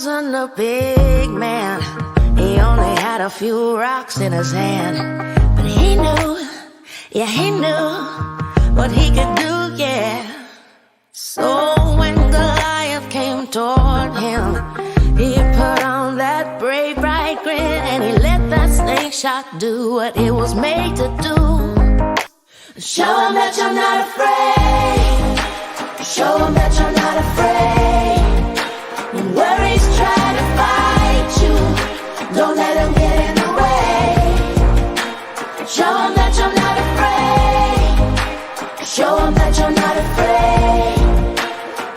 wasn't a big man. He only had a few rocks in his hand. But he knew, yeah, he knew what he could do, yeah. So when Goliath came toward him, he put on that brave, bright grin, and he let that snake shot do what it was made to do. Show him that you're not afraid. Show him that you're not afraid. When worries try to fight you, don't let them get in the way. Show him that you're not afraid. Show him that you're not afraid.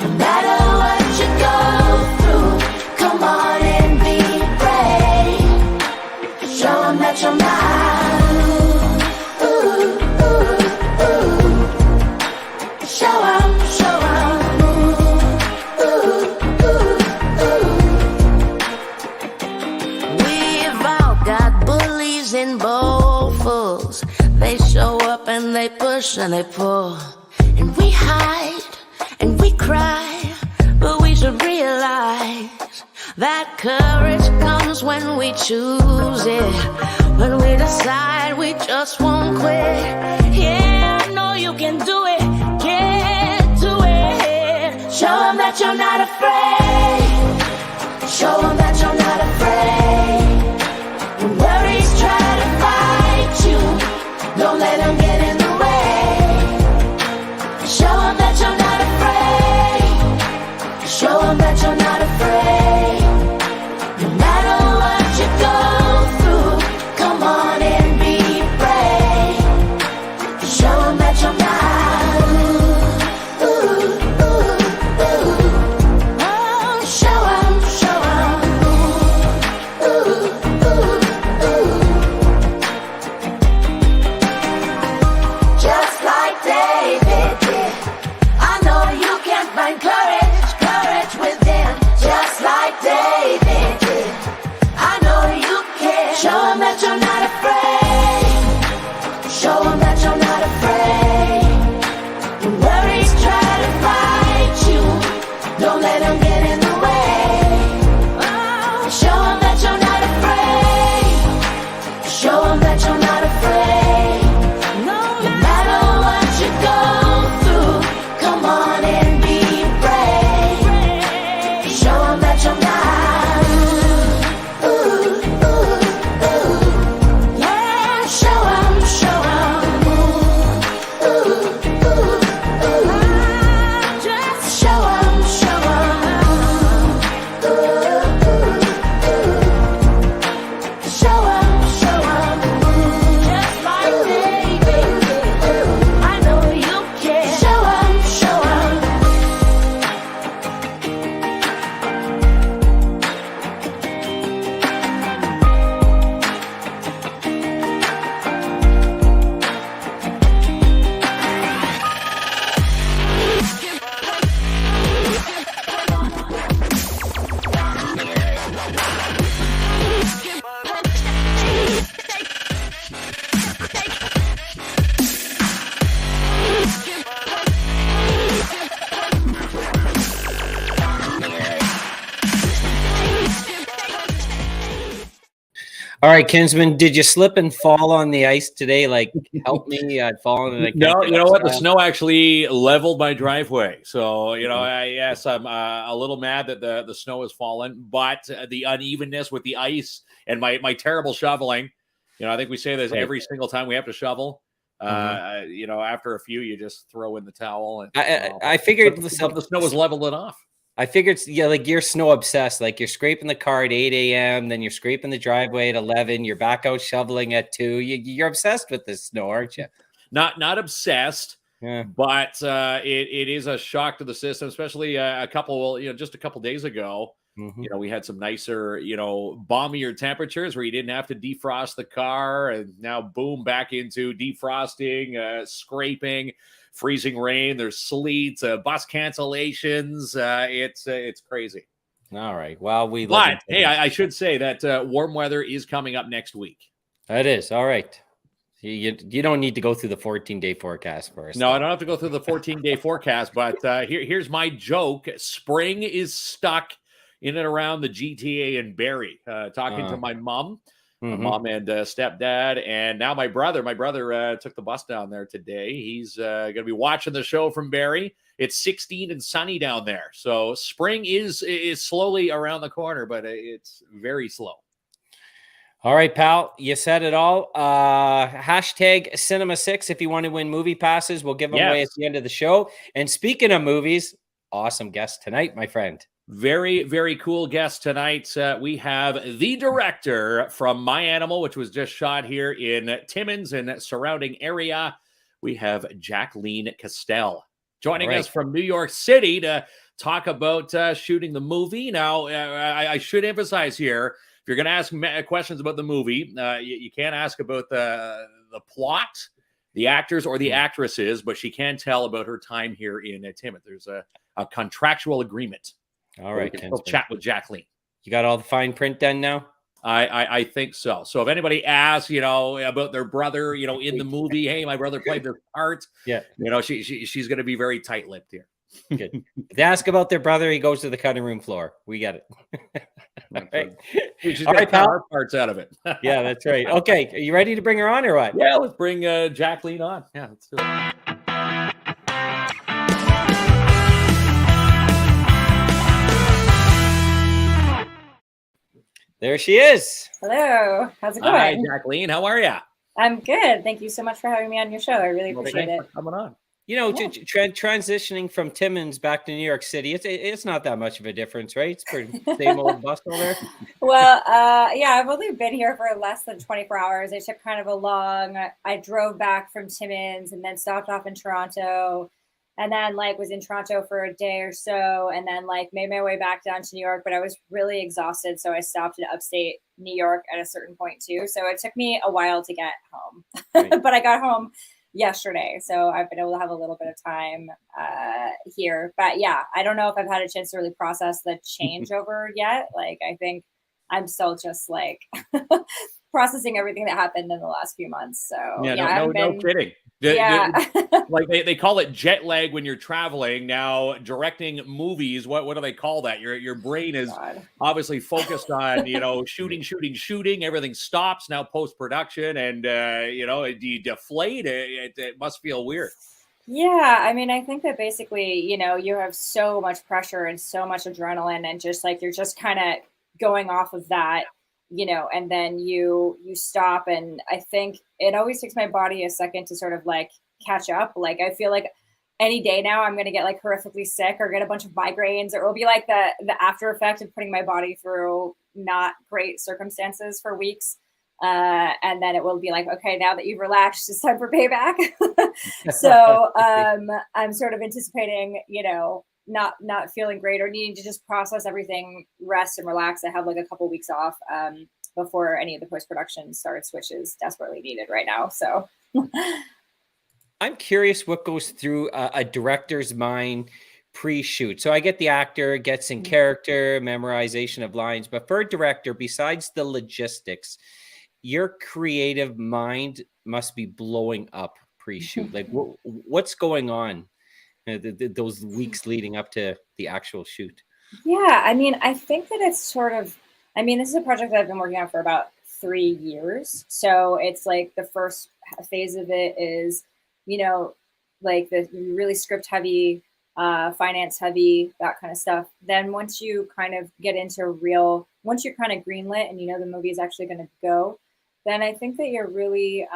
No matter what you go through, come on and be brave. Show him that you're not. Show him, show him. We've all got bullies and bowlfuls. They show up and they push and they pull. And we hide and we cry, but we should realize that courage comes when we choose it. When we decide we just won't quit. Yeah, I know you can do it. Get to it. Show them that you're not afraid. Show them that you're not afraid. When worries try to fight you, don't let them get in the way. Show them that you're not afraid. Show them that you're not afraid. No matter what you go through, come on and be brave. Show them that you're not. All right, Kinsman, did you slip and fall on the ice today? Like, help me, I'd fallen. And No, you know what? The snow actually leveled my driveway. So, you know, I'm a little mad that the snow has fallen, but the unevenness with the ice and my terrible shoveling, you know, I think we say this every single time we have to shovel. You know, after a few, you just throw in the towel. And, I figured the snow was leveled it off. I figured, yeah, like you're snow obsessed. Like you're scraping the car at 8 a.m., then you're scraping the driveway at 11. You're back out shoveling at 2. You're obsessed with this snow, aren't you? Not obsessed, but it is a shock to the system, especially just a couple days ago. You know, we had some nicer, balmier temperatures where you didn't have to defrost the car, and now boom, back into defrosting, scraping. Freezing rain, there's sleet, bus cancellations. It's crazy. All right. Well, but hey, I should say that warm weather is coming up next week. It is. All right. You don't need to go through the 14-day forecast first. No, I don't have to go through the 14-day forecast, but here's my joke. Spring is stuck in and around the GTA in Barrie, talking to my mom. My mom and stepdad, and now my brother. My brother took the bus down there today. He's going to be watching the show from Barrie. It's 16 and sunny down there, so spring is slowly around the corner, but it's very slow. All right, pal, you said it all. Hashtag Cinema 6 if you want to win movie passes. We'll give them away at the end of the show. And speaking of movies, awesome guest tonight, my friend. Very, very cool guest tonight. We have the director from My Animal, which was just shot here in Timmins and surrounding area. We have Jaqueline Castel joining us from New York City to talk about shooting the movie. Now, I should emphasize here, if you're going to ask questions about the movie, you can't ask about the plot, the actors, or the actresses, but she can tell about her time here in Timmins. There's a contractual agreement. All right, we can still chat with Jaqueline. You got all the fine print done now? I think so. So if anybody asks, about their brother, in the movie, hey, my brother played this part. Yeah, she's going to be very tight-lipped here. Good. If they ask about their brother, he goes to the cutting room floor. We get it. All right. She's got our parts out of it. Yeah, that's right. Okay, are you ready to bring her on or what? Yeah, let's bring Jaqueline on. Yeah, let's do it. There she is. Hello. How's it going? Hi, Jaqueline. How are you? I'm good. Thank you so much for having me on your show. I really appreciate it. For coming on. Transitioning from Timmins back to New York City, it's not that much of a difference, right? It's pretty same old bustle there. Well, yeah, I've only been here for less than 24 hours. I took kind of a long. I drove back from Timmins and then stopped off in Toronto, and then was in Toronto for a day or so, and then made my way back down to New York. But I was really exhausted, so I stopped in upstate New York at a certain point too. So it took me a while to get home, right. But I got home yesterday, so I've been able to have a little bit of time here. But yeah, I don't know if I've had a chance to really process the changeover yet. I think I'm still just processing everything that happened in the last few months. So no kidding. They call it jet lag when you're traveling. Now directing movies, what do they call that? Your brain is obviously focused on shooting. Everything stops now post production, and do you deflate? It must feel weird. Yeah, I mean, I think that basically, you have so much pressure and so much adrenaline, and just you're just kind of going off of that. And then you stop, and I think it always takes my body a second to sort of catch up. I feel like any day now I'm going to get horrifically sick or get a bunch of migraines, or it will be the after effect of putting my body through not great circumstances for weeks. And then it will be okay, now that you've relaxed, it's time for payback. So I'm sort of anticipating, not feeling great or needing to just process everything, rest and relax. I have a couple weeks off before any of the post-production starts, which is desperately needed right now. So I'm curious what goes through a director's mind pre-shoot. So I get the actor gets in character, memorization of lines, but for a director, besides the logistics, your creative mind must be blowing up pre-shoot. What's going on those weeks leading up to the actual shoot? Yeah, I mean, I think that it's sort of, this is a project that I've been working on for about 3 years. So it's the first phase of it is, the really script heavy, finance heavy, that kind of stuff. Then once you kind of get into once you're kind of greenlit and the movie is actually going to go, then I think that you're really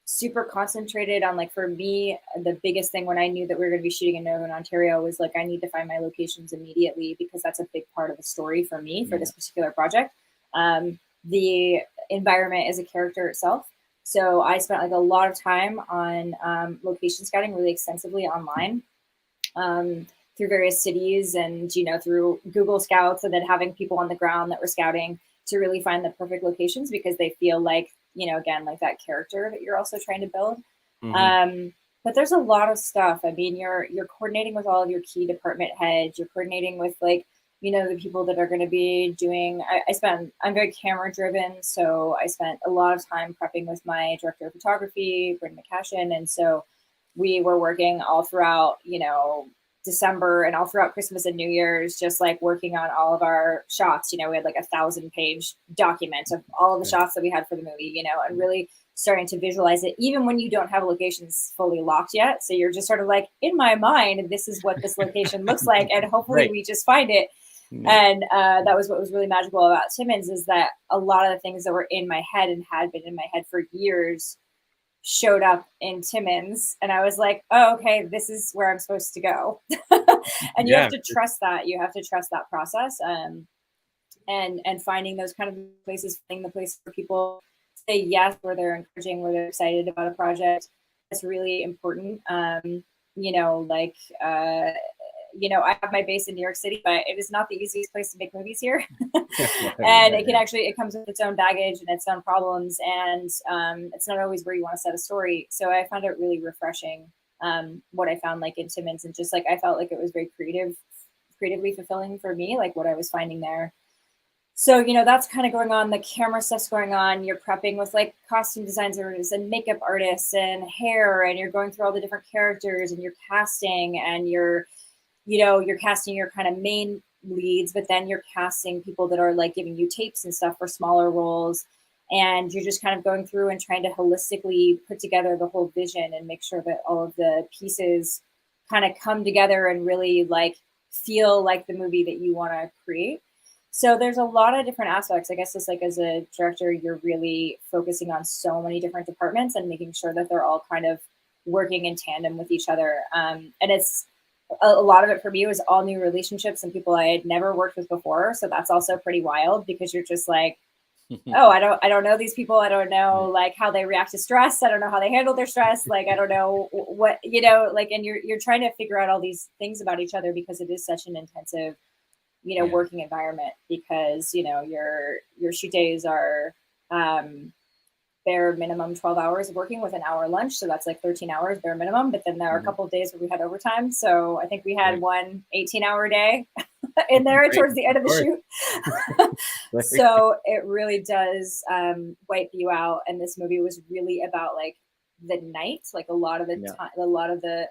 super concentrated on for me, the biggest thing when I knew that we were going to be shooting in Northern Ontario was I need to find my locations immediately, because that's a big part of the story for me for this particular project. The environment is a character itself. So I spent a lot of time on location scouting really extensively online through various cities and, through Google Scouts, and then having people on the ground that were scouting to really find the perfect locations, because they feel again, that character that you're also trying to build. But there's a lot of stuff. I mean, you're coordinating with all of your key department heads. You're coordinating with the people that are going to be doing, I'm very camera driven. So I spent a lot of time prepping with my director of photography, Bryn McCashin. And so we were working all throughout, December and all throughout Christmas and New Year's, just like working on all of our shots. You know, we had like 1,000-page document of all of the shots that we had for the movie, you know, and really starting to visualize it, even when you don't have locations fully locked yet. So you're just sort of like, in my mind, this is what this location looks like, and hopefully we just find it. And that was what was really magical about Timmins, is that a lot of the things that were in my head and had been in my head for years showed up in Timmins, and I was like, oh, okay, this is where I'm supposed to go. And you have to trust that. You have to trust that process, and finding those kind of places, finding the place where people say yes, where they're encouraging, where they're excited about a project. That's really important. You know, like, you know, I have my base in New York City, but it is not the easiest place to make movies here. And it can actually, it comes with its own baggage and its own problems. And it's not always where you want to set a story. So I found it really refreshing, what I found like in Timmins, and just like, I felt like it was very creatively fulfilling for me, like what I was finding there. So, you know, that's kind of going on. The camera stuff's going on. You're prepping with like costume designers and makeup artists and hair, and you're going through all the different characters, and you're casting, and you're casting your kind of main leads, but then you're casting people that are like giving you tapes and stuff for smaller roles. And you're just kind of going through and trying to holistically put together the whole vision and make sure that all of the pieces kind of come together and really like feel like the movie that you want to create. So there's a lot of different aspects. I guess it's like, as a director, you're really focusing on so many different departments and making sure that they're all kind of working in tandem with each other. And it's a lot of it for me was all new relationships and people I had never worked with before. So that's also pretty wild, because you're just like, oh, I don't know these people. I don't know like how they react to stress. I don't know how they handle their stress. Like, I don't know what, you know, like, and you're trying to figure out all these things about each other, because it is such an intensive, you know, working environment, because, you know, your shoot days are bare minimum 12 hours of working with an hour lunch. So that's like 13 hours bare minimum. But then there are a couple of days where we had overtime. So I think we had one 18-hour day in there towards the end of the shoot. So it really does wipe you out. And this movie was really about like the night, like a lot of the time, a lot of the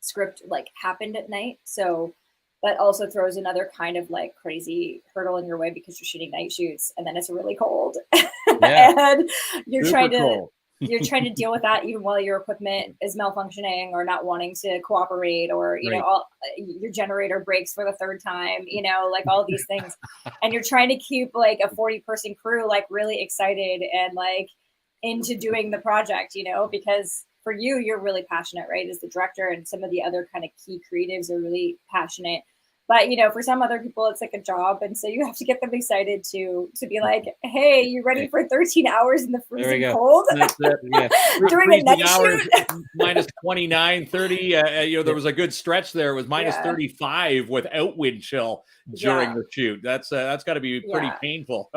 script like happened at night. So that also throws another kind of like crazy hurdle in your way, because you're shooting night shoots and then it's really cold. And you're trying to deal with that even while your equipment is malfunctioning or not wanting to cooperate, or, you know, your generator breaks for the third time, you know, like all these things. And you're trying to keep like a 40-person crew, like really excited and like into doing the project, you know, because for you, you're really passionate, right, as the director, and some of the other kind of key creatives are really passionate. But, you know, for some other people, it's like a job. And so you have to get them excited to be like, hey, you ready for 13 hours in the freezing cold? During a night shoot? Minus 29, 30. You know, there was a good stretch there. It was minus 35 without wind chill during the shoot. That's got to be pretty painful.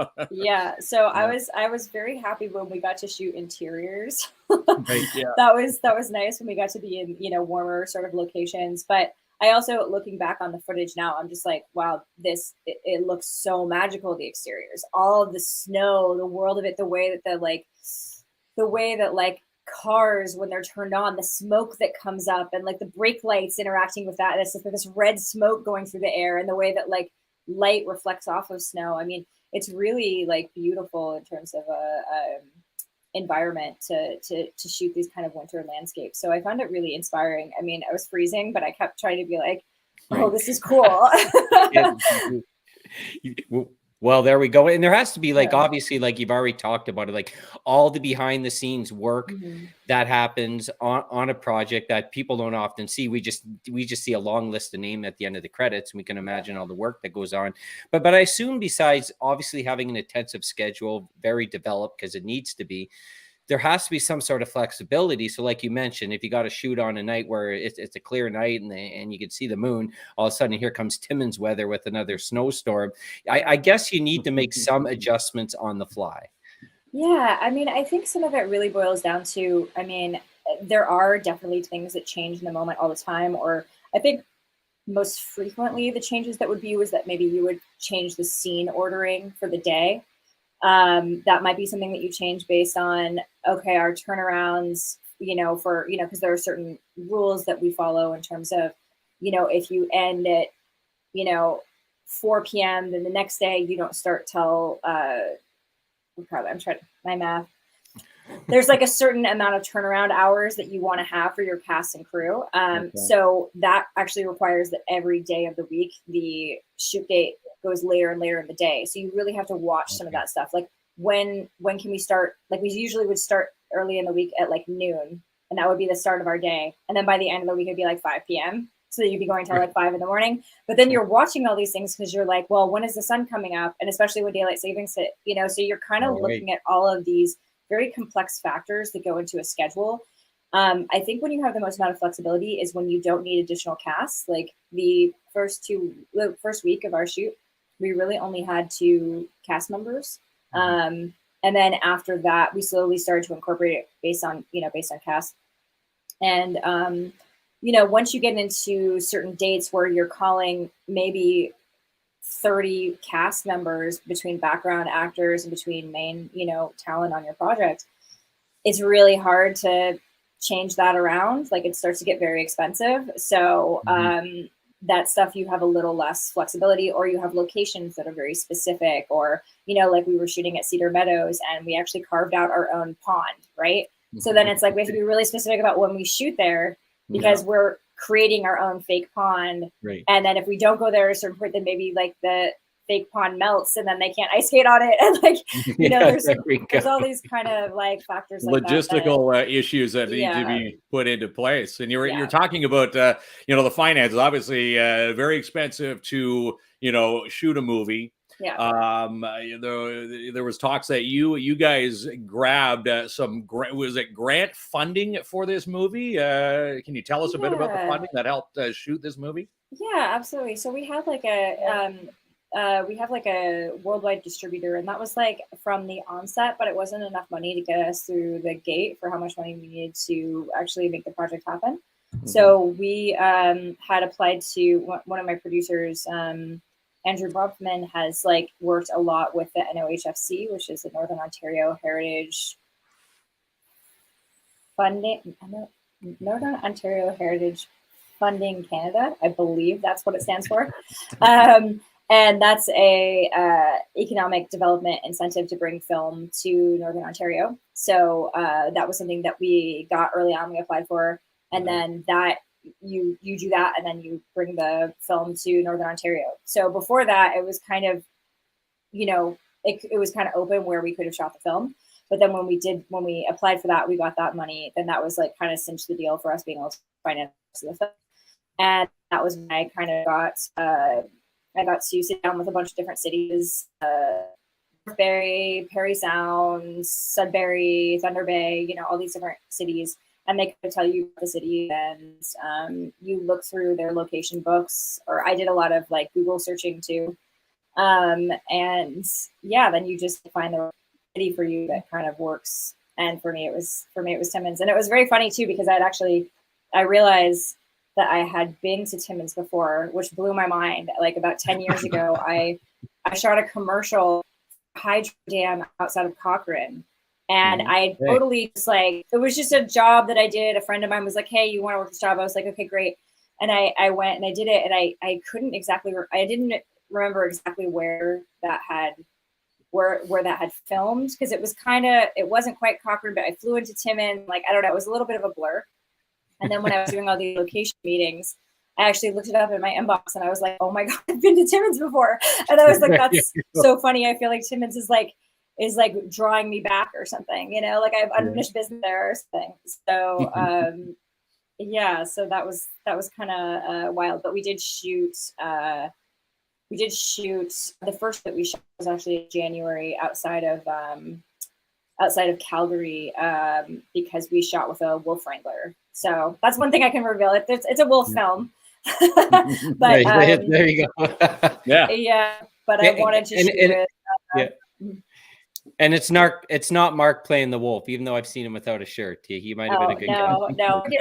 So I was very happy when we got to shoot interiors. That was nice when we got to be in, you know, warmer sort of locations. But I also, looking back on the footage now, I'm just like, wow, it looks so magical, the exteriors, all of the snow, the world of it, the way that cars, when they're turned on, the smoke that comes up, and like the brake lights interacting with that. And it's like this red smoke going through the air, and the way that like light reflects off of snow. I mean, it's really like beautiful in terms of a environment to shoot these kind of winter landscapes. So I found it really inspiring. I mean, I was freezing, but I kept trying to be like, oh, this is cool. Well, there we go. And there has to be like, obviously, like you've already talked about it, like all the behind the scenes work that happens on a project that people don't often see. We just see a long list of names at the end of the credits, and we can imagine all the work that goes on. But I assume, besides obviously having an intensive schedule, very developed, because it needs to be, there has to be some sort of flexibility. So like you mentioned, if you got to shoot on a night where it's a clear night and you can see the moon, all of a sudden here comes Timmins weather with another snowstorm. I guess you need to make some adjustments on the fly. Yeah, I mean, I think some of it really boils down to, I mean, there are definitely things that change in the moment all the time. Or I think most frequently the changes that would be was that maybe you would change the scene ordering for the day. That might be something that you change based on, okay, our turnarounds, you know, for, you know, because there are certain rules that we follow in terms of if you end at, 4 p.m., then the next day you don't start till, I'm trying my math. There's like a certain amount of turnaround hours that you want to have for your cast and crew. So that actually requires that every day of the week, the shoot date goes later and later in the day. So you really have to watch some of that stuff. Like when can we start? Like we usually would start early in the week at like noon, and that would be the start of our day. And then by the end of the week, it'd be like 5 p.m. So you'd be going till like 5 in the morning. But then you're watching all these things because you're like, well, when is the sun coming up? And especially when daylight savings hit, so you're kind of looking at all of these very complex factors that go into a schedule. I think when you have the most amount of flexibility is when you don't need additional casts. Like the first week of our shoot, we really only had 2 cast members. And then after that, we slowly started to incorporate it based on cast. And, once you get into certain dates where you're calling maybe 30 cast members between background actors and between main, talent on your project, it's really hard to change that around. Like it starts to get very expensive. So that stuff, you have a little less flexibility, or you have locations that are very specific, or, like we were shooting at Cedar Meadows and we actually carved out our own pond, right? So then it's like, we have to be really specific about when we shoot there, because we're creating our own fake pond. Right. And then if we don't go there at a certain point, then maybe like the fake pond melts and then they can't ice skate on it. And like, there's all these kind of like factors like logistical issues that need to be put into place. And you're talking about, the finances, obviously very expensive to, shoot a movie. Yeah. There was talks that you guys grabbed some grant funding for this movie? Can you tell us a bit about the funding that helped shoot this movie? Yeah, absolutely. So we had like a worldwide distributor, and that was like from the onset, but it wasn't enough money to get us through the gate for how much money we needed to actually make the project happen. So we had applied to one of my producers. Andrew Bronfman has like worked a lot with the NOHFC, which is the Northern Ontario Heritage Funding, Northern Ontario Heritage Funding Canada. I believe that's what it stands for. And that's a economic development incentive to bring film to Northern Ontario. So that was something that we got early on, we applied for. And then that you do that, and then you bring the film to Northern Ontario. So before that, it was kind of, it was kind of open where we could have shot the film. But then when we applied for that, we got that money, then that was like kind of cinched the deal for us being able to finance the film. And that was when I kind of got to sit down with a bunch of different cities, Northbury, Parry Sound, Sudbury, Thunder Bay, all these different cities. And they could tell you the city, and you look through their location books, or I did a lot of like Google searching too. And then you just find the city for you that kind of works. And for me, it was Timmins. And it was very funny too, because I realized that I had been to Timmins before, which blew my mind. Like about 10 years ago, I shot a commercial hydro dam outside of Cochrane. And I totally just like, it was just a job that I did. A friend of mine was like, hey, you want to work this job? I was like, okay, great. And I went and I did it. And I couldn't exactly, I didn't remember exactly where that had filmed, because it was it wasn't quite Cochrane, but I flew into Timmins. Like, I don't know, it was a little bit of a blur. And then when I was doing all the location meetings, I actually looked it up in my inbox and I was like, oh my God, I've been to Timmins before. And I was like, that's so funny. I feel like Timmins is like drawing me back or something, like I have unfinished business there or something. So, so that was kind of wild, but we did shoot the first that we shot was actually in January outside of Calgary, because we shot with a wolf wrangler. So that's one thing I can reveal. It's a wolf film. But there you go. Yeah, but I wanted to shoot it. And it's not Mark playing the wolf, even though I've seen him without a shirt. He might have been a good guy. No, I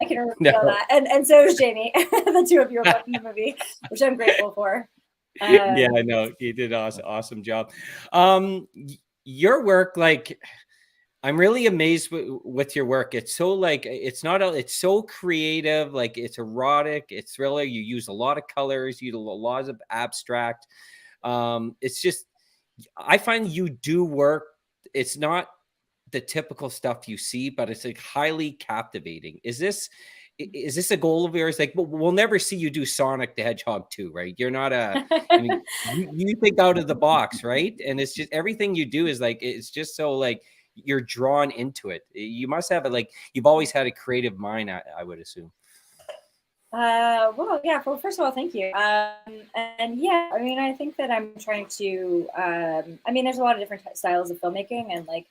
can reveal that. And so is Jamie. The two of you are both in the movie, which I'm grateful for. Yeah, I know. You did an awesome job. Your work, like, I'm really amazed with your work. It's so like, it's so creative, like it's erotic, it's thriller. You use a lot of colors, you use a lot of abstract. It's just, I find you do work. It's not the typical stuff you see, but it's like highly captivating. Is this a goal of yours? Like, we'll never see you do Sonic the Hedgehog 2, right? You're not I mean, you think out of the box, right? And it's just, everything you do is like, it's just so like, you're drawn into it. You must have like, you've always had a creative mind, I would assume. Well, yeah. Well, first of all, thank you. And yeah, I mean, I think that I'm trying to. I mean, there's a lot of different styles of filmmaking, and like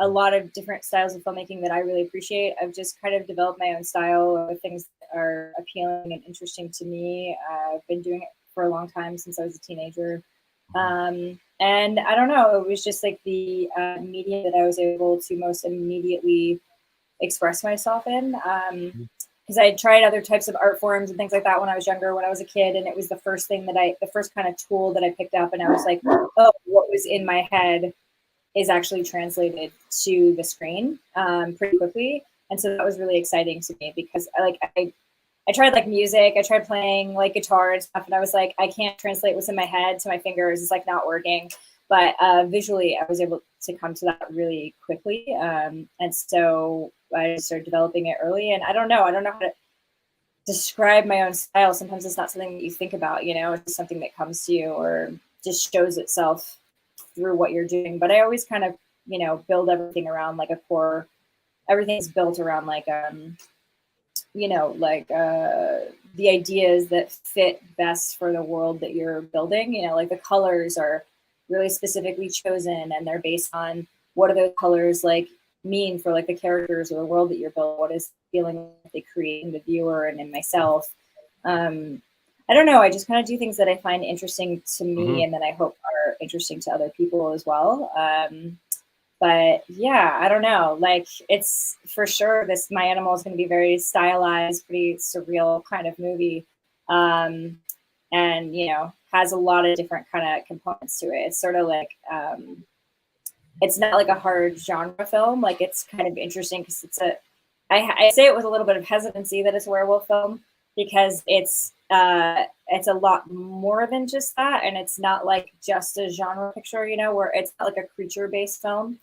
a lot of different styles of filmmaking that I really appreciate. I've just kind of developed my own style of things that are appealing and interesting to me. I've been doing it for a long time, since I was a teenager. And I don't know, it was just like the media that I was able to most immediately express myself in. Because I had tried other types of art forms and things like that when I was younger, when I was a kid, and it was the first thing the first kind of tool that I picked up, and I was like, oh, what was in my head is actually translated to the screen pretty quickly. And so that was really exciting to me, because I tried like music, I tried playing like guitar and stuff, and I was like, I can't translate what's in my head to my fingers. It's like not working. But visually, I was able to come to that really quickly. And so I started developing it early. And I don't know how to describe my own style. Sometimes it's not something that you think about, you know, it's something that comes to you or just shows itself through what you're doing. But I always kind of, you know, build everything around like a core. Everything's built around like, you know, like the ideas that fit best for the world that you're building. You know, like the colors are really specifically chosen, and they're based on what do those colors like mean for like the characters or the world that you're building. What is the feeling that they create in the viewer and in myself? I don't know. I just kind of do things that I find interesting to me, and that I hope are interesting to other people as well. But yeah, I don't know. Like, it's for sure My Animal is going to be very stylized, pretty surreal kind of movie. And, you know, has a lot of different kind of components to it. It's sort of like, it's not like a hard genre film. Like, it's kind of interesting because I say it with a little bit of hesitancy that it's a werewolf film, because it's a lot more than just that. And it's not like just a genre picture, you know, where it's not like a creature based film.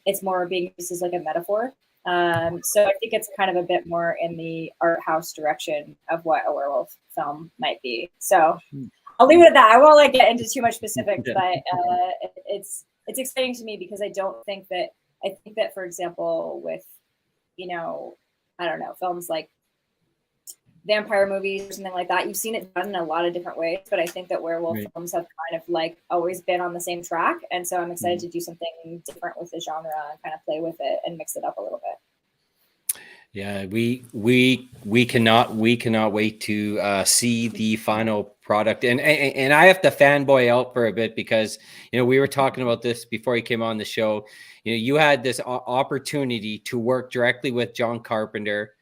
It's more being used as like a metaphor. So I think it's kind of a bit more in the art house direction of what a werewolf film might be. So I'll leave it at that. I won't like get into too much specifics, but it's exciting to me, because I think that, for example, with, you know, I don't know, films like vampire movies or something like that, you've seen it done in a lot of different ways, but I think that werewolf films have kind of like always been on the same track, and so I'm excited to do something different with the genre and kind of play with it and mix it up a little bit. Yeah, we cannot wait to see the final product, and I have to fanboy out for a bit, because, you know, we were talking about this before you came on the show. You know, you had this opportunity to work directly with John Carpenter.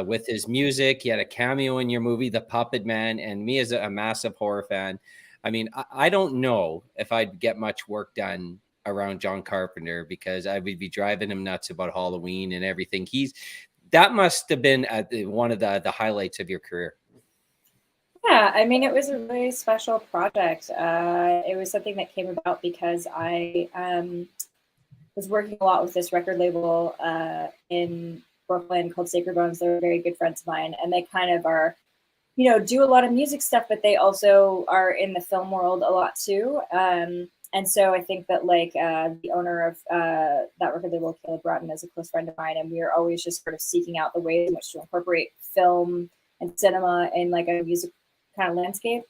With his music, he had a cameo in your movie, The Puppet Man, and me as a massive horror fan. I mean, I don't know if I'd get much work done around John Carpenter, because I would be driving him nuts about Halloween and everything. That must have been one of the highlights of your career. Yeah, I mean, it was a really special project. It was something that came about because I was working a lot with this record label in Brooklyn called Sacred Bones. They're very good friends of mine, and they kind of are, you know, do a lot of music stuff, but they also are in the film world a lot too. And so I think that like the owner of that record label, Caleb Broughton, is a close friend of mine, and we are always just sort of seeking out the ways in which to incorporate film and cinema in like a music kind of landscape.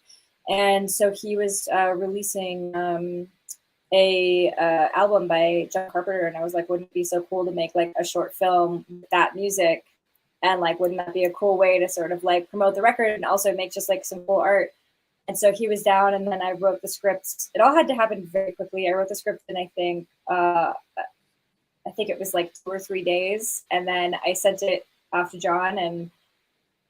And so he was releasing a album by John Carpenter, and I was like, wouldn't it be so cool to make like a short film with that music, and like wouldn't that be a cool way to sort of like promote the record and also make just like some cool art? And so he was down, and then I wrote the script. It all had to happen very quickly. I wrote the script in I think it was like 2 or 3 days, and then I sent it off to John, and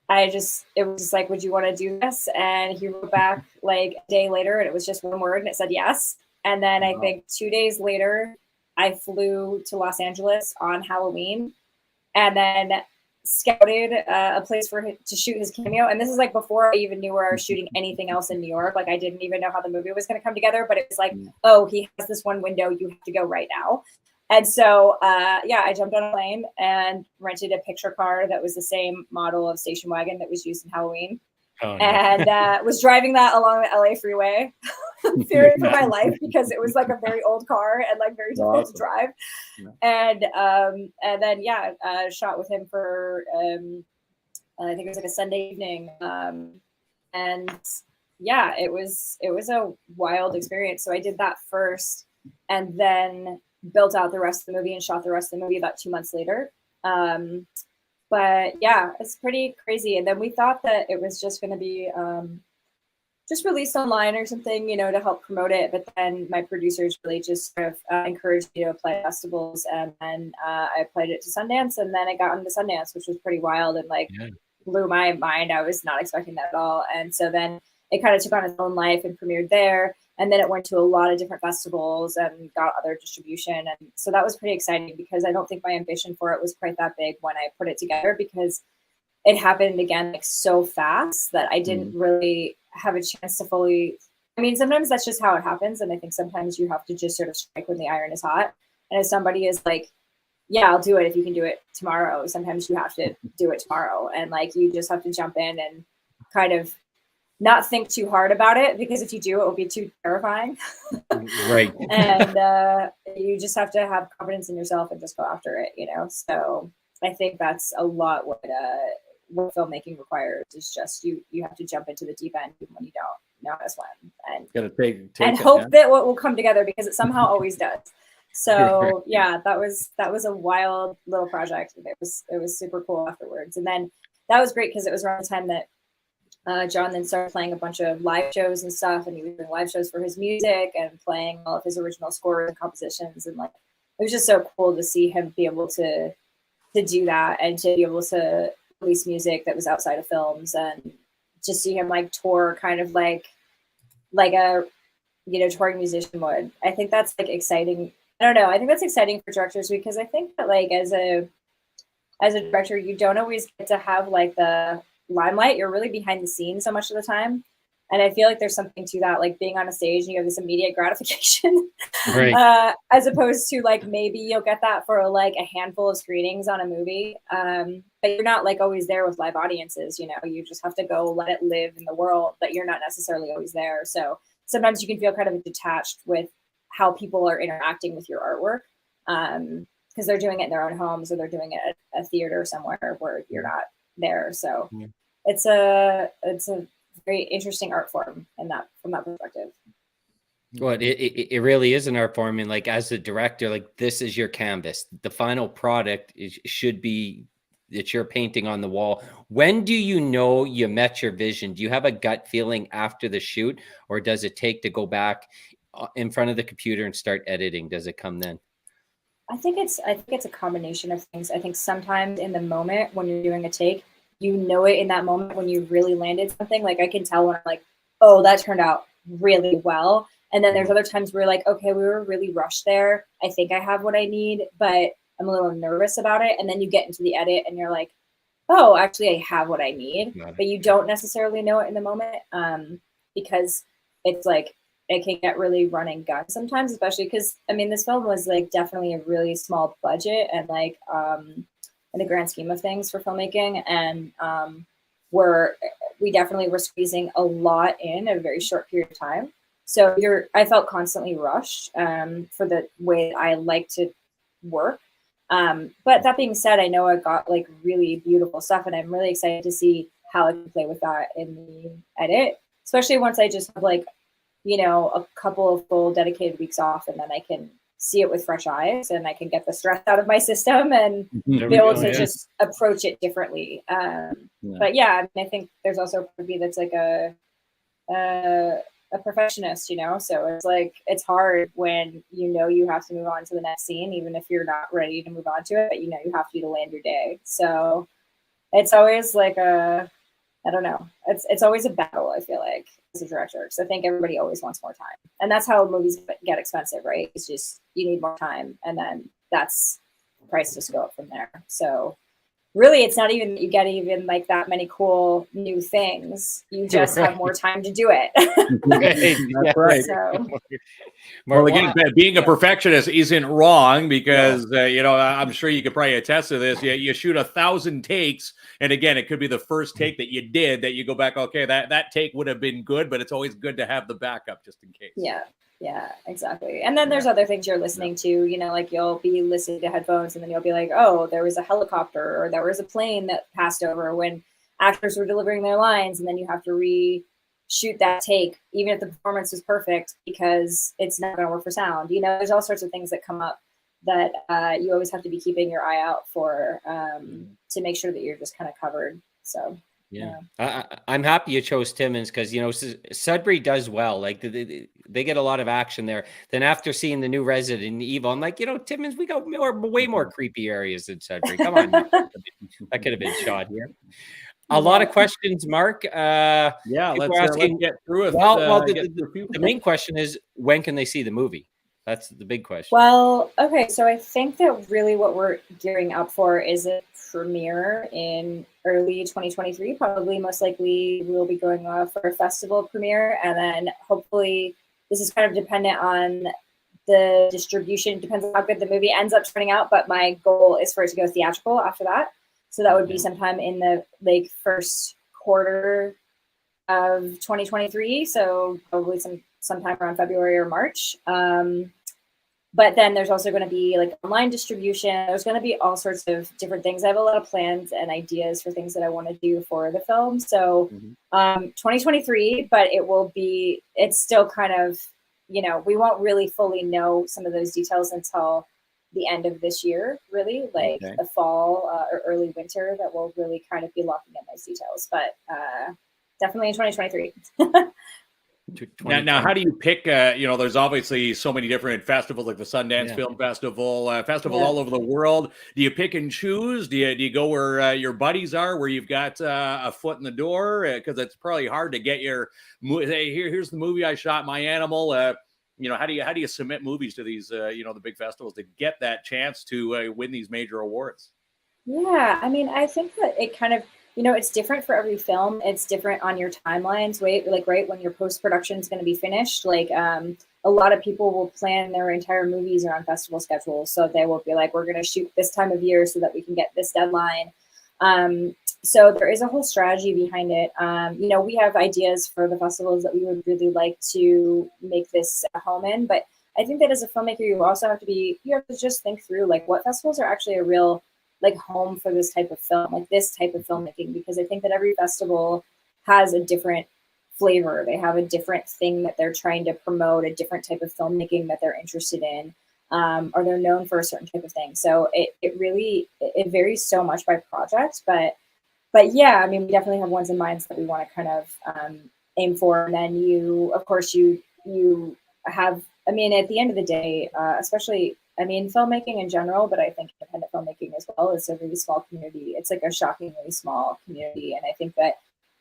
it was just like, would you want to do this? And he wrote back like a day later, and it was just one word, and it said yes. And then I think 2 days later, I flew to Los Angeles on Halloween and then scouted a place for him to shoot his cameo. And this is like before I even knew where I was shooting anything else in New York. Like I didn't even know how the movie was going to come together, but it was like, oh, he has this one window, you have to go right now. And so, I jumped on a plane and rented a picture car that was the same model of station wagon that was used in Halloween. Oh, no. And was driving that along the LA freeway, fearing for my life because it was like a very old car and like very difficult to drive. Yeah. And then shot with him for I think it was like a Sunday evening. And yeah, it was a wild experience. So I did that first, and then built out the rest of the movie and shot the rest of the movie about 2 months later. But yeah, it's pretty crazy. And then we thought that it was just going to be just released online or something, to help promote it. But then my producers really just sort of encouraged me to apply festivals. And then I applied it to Sundance, and then I got into Sundance, which was pretty wild and blew my mind. I was not expecting that at all. And so then it kind of took on its own life and premiered there. And then it went to a lot of different festivals and got other distribution. And so that was pretty exciting because I don't think my ambition for it was quite that big when I put it together, because it happened again like so fast that I didn't really have a chance to fully. I mean, sometimes that's just how it happens. And I think sometimes you have to just sort of strike when the iron is hot. And if somebody is like, yeah, I'll do it if you can do it tomorrow, sometimes you have to do it tomorrow. And like, you just have to jump in and kind of not think too hard about it, because if you do, it will be too terrifying. Right. And you just have to have confidence in yourself and just go after it, So I think that's a lot what filmmaking requires, is just you have to jump into the deep end even when you don't know how to swim, and gotta take and hope that what will come together, because it somehow always does. So yeah, that was a wild little project. It was super cool afterwards. And then that was great because it was around the time that John then started playing a bunch of live shows and stuff, and he was doing live shows for his music and playing all of his original scores and compositions. And like, it was just so cool to see him be able to do that and to be able to release music that was outside of films, and just see him like tour kind of like a touring musician would. I think that's like exciting. I don't know. I think that's exciting for directors, because I think that like as a director, you don't always get to have like the limelight. You're really behind the scenes so much of the time. And I feel like there's something to that, like being on a stage and you have this immediate gratification, right? As opposed to like, maybe you'll get that for like a handful of screenings on a movie. But you're not like always there with live audiences, you just have to go let it live in the world, but you're not necessarily always there. So sometimes you can feel kind of detached with how people are interacting with your artwork, because they're doing it in their own homes, or they're doing it at a theater somewhere where you're not there. So it's a very interesting art form from that perspective. Well, it really is an art form. And like, as a director, like, this is your canvas. The final product should be that you're painting on the wall. When do you know you met your vision? Do you have a gut feeling after the shoot, or does it take to go back in front of the computer and start editing? Does it come then? I think it's a combination of things. I think sometimes in the moment when you're doing a take, it in that moment when you really landed something. Like, I can tell when I'm like, oh, that turned out really well. And then there's other times where you're like, okay, we were really rushed there. I think I have what I need, but I'm a little nervous about it. And then you get into the edit and you're like, oh, actually I have what I need, but you don't necessarily know it in the moment, because it's like, it can get really run and gun sometimes, especially because, I mean, this film was like definitely a really small budget, and like, in the grand scheme of things for filmmaking. And we definitely were squeezing a lot in a very short period of time. So I felt constantly rushed for the way I like to work. But that being said, I know I got like really beautiful stuff, and I'm really excited to see how I can play with that in the edit, especially once I just have like, a couple of full dedicated weeks off, and then I can see it with fresh eyes, and I can get the stress out of my system and be able to just approach it differently. But yeah, I think there's also a part of me that's like a perfectionist, so it's like, it's hard when you have to move on to the next scene, even if you're not ready to move on to it, but you have to land your day. So it's always like I don't know. It's always a battle, I feel like, as a director, because I think everybody always wants more time. And that's how movies get expensive, right? It's just you need more time, and then that's the price just go up from there. So really, it's not even you get even like that many cool new things. You just have more time to do it. That's right. So, well, again, being a perfectionist isn't wrong because you know, I'm sure you could probably attest to this. You shoot 1,000 takes, and again, it could be the first take that you did that you go back. Okay, that take would have been good, but it's always good to have the backup just in case. Yeah, exactly. And then there's other things you're listening to, you know, like you'll be listening to headphones and then you'll be like, oh, there was a helicopter or there was a plane that passed over when actors were delivering their lines. And then you have to reshoot that take, even if the performance was perfect, because it's not going to work for sound. You know, there's all sorts of things that come up that you always have to be keeping your eye out for to make sure that you're just kind of covered. So. Yeah. I'm happy you chose Timmins because, you know, Sudbury does well. Like they get a lot of action there. Then after seeing the new Resident Evil, I'm like, you know, Timmins, we got way more creepy areas than Sudbury. Come on. That could have been shot here. A lot of questions, Mark. Let's get through it. Well, the main question is, when can they see the movie? That's the big question. Well, okay, so I think that really what we're gearing up for is a premiere in early 2023. Probably most likely we'll be going off for a festival premiere, and then hopefully this is kind of dependent on the distribution. It depends on how good the movie ends up turning out, but my goal is for it to go theatrical after that. So that would be sometime in the first quarter of 2023. So probably sometime around February or March. But then there's also going to be like online distribution. There's going to be all sorts of different things. I have a lot of plans and ideas for things that I want to do for the film. So 2023, but it's still kind of, you know, we won't really fully know some of those details until the end of this year, really, like the fall or early winter, that we'll really kind of be locking in those details. But definitely in 2023. Now, how do you pick? You know, there's obviously so many different festivals, like the Sundance Film Festival, all over the world. Do you pick and choose? Do you go where your buddies are, where you've got a foot in the door? Because it's probably hard to get your hey, here's the movie I shot, my animal. You know, how do you submit movies to these you know, the big festivals to get that chance to win these major awards? Yeah, I mean, I think that it kind of, you know, it's different for every film. It's different on your timelines, right when your post-production is going to be finished. Like a lot of people will plan their entire movies around festival schedules. So they will be like, we're going to shoot this time of year so that we can get this deadline. So there is a whole strategy behind it. You know, we have ideas for the festivals that we would really like to make this a home in. But I think that as a filmmaker, you have to just think through like what festivals are actually a real like home for this type of film, like this type of filmmaking, because I think that every festival has a different flavor. They have a different thing that they're trying to promote, a different type of filmmaking that they're interested in, or they're known for a certain type of thing. So it really varies so much by project, but yeah, I mean, we definitely have ones in mind that we want to kind of aim for. And then you have, I mean, at the end of the day, especially, I mean, filmmaking in general, but I think independent filmmaking as well is a really small community. It's like a shockingly small community. And I think that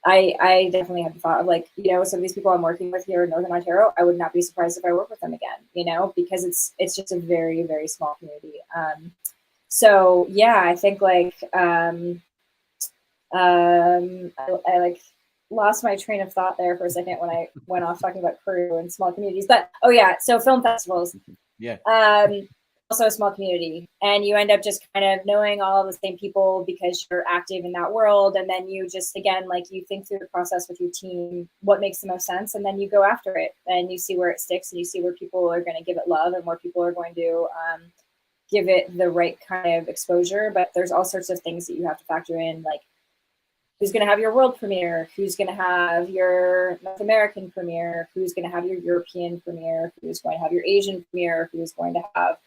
I definitely have the thought of like, you know, some of these people I'm working with here in Northern Ontario, I would not be surprised if I work with them again, you know, because it's just a very, very small community. So yeah, I think like, I like lost my train of thought there for a second when I went off talking about crew and small communities, but so film festivals. Also a small community, and you end up just kind of knowing all the same people because you're active in that world. And then you just, again, like you think through the process with your team, what makes the most sense. And then you go after it and you see where it sticks and you see where people are going to give it love and where people are going to give it the right kind of exposure. But there's all sorts of things that you have to factor in, like who's going to have your world premiere, who's going to have your North American premiere, who's going to have your European premiere, who's going to have your Asian premiere, who's going to have,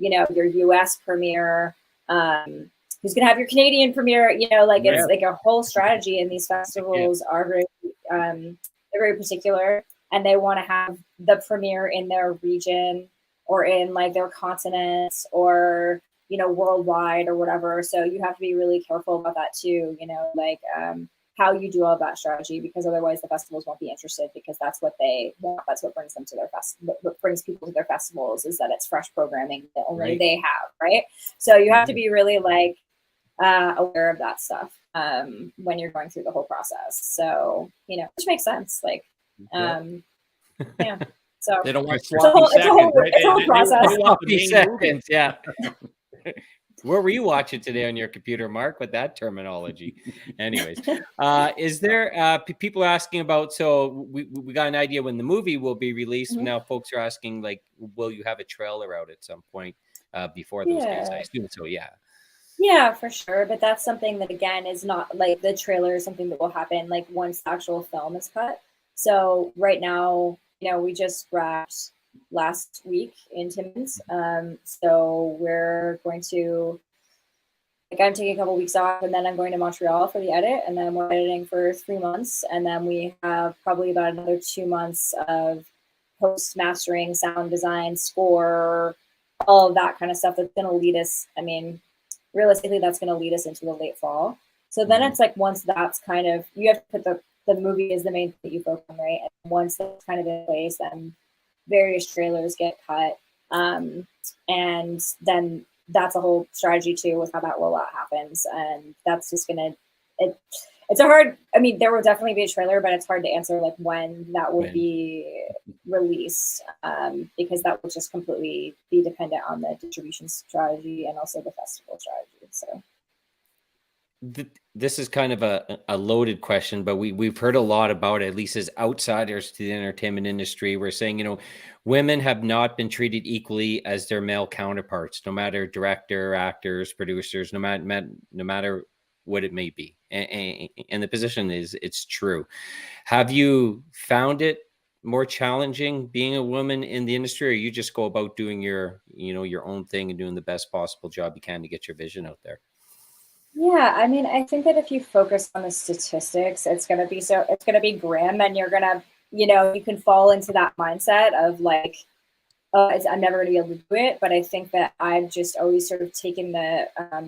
you know, your US premiere, who's going to have your Canadian premiere, you know, like it's like a whole strategy. And these festivals are very, they're very particular, and they want to have the premiere in their region or in like their continent or, you know, worldwide or whatever. So you have to be really careful about that too, you know, like how you do all that strategy, because otherwise the festivals won't be interested, because that's what they want. That's what brings them to their what brings people to their festivals, is that it's fresh programming that only they have, right? So you have to be really like aware of that stuff when you're going through the whole process. So, you know, which makes sense. Like, yeah. So they don't want it's a whole process. Sloppy seconds, yeah. Where were you watching today on your computer, Mark, with that terminology? Anyways, is there people asking about, so we got an idea when the movie will be released. Now folks are asking, like, will you have a trailer out at some point before those days? I assume so, yeah. Yeah, for sure. But that's something that, again, is not like the trailer is something that will happen like once the actual film is cut. So right now, you know, we just wrapped last week in Timmins. So we're going to, like, I'm taking a couple weeks off, and then I'm going to Montreal for the edit, and then we're editing for 3 months. And then we have probably about another 2 months of post mastering, sound design, score, all of that kind of stuff that's going to lead us. I mean, realistically, that's going to lead us into the late fall. So then it's like, once that's kind of, you have to put the movie is the main thing that you focus on, right? And once that's kind of in place, then various trailers get cut. And then that's a whole strategy too with how that rollout happens. And that's just going to, it's a hard, I mean, there will definitely be a trailer, but it's hard to answer like when that will be released, because that will just completely be dependent on the distribution strategy and also the festival strategy. So this is kind of a loaded question, but we've heard a lot about it, at least as outsiders to the entertainment industry. We're saying, you know, women have not been treated equally as their male counterparts, no matter director, actors, producers, no matter what it may be. And the position is, it's true. Have you found it more challenging being a woman in the industry, or you just go about doing your, you know, your own thing and doing the best possible job you can to get your vision out there? Yeah, I mean, I think that if you focus on the statistics, it's going to be grim, and you're going to, you know, you can fall into that mindset of like, oh, I'm never going to be able to do it. But I think that I've just always sort of taken the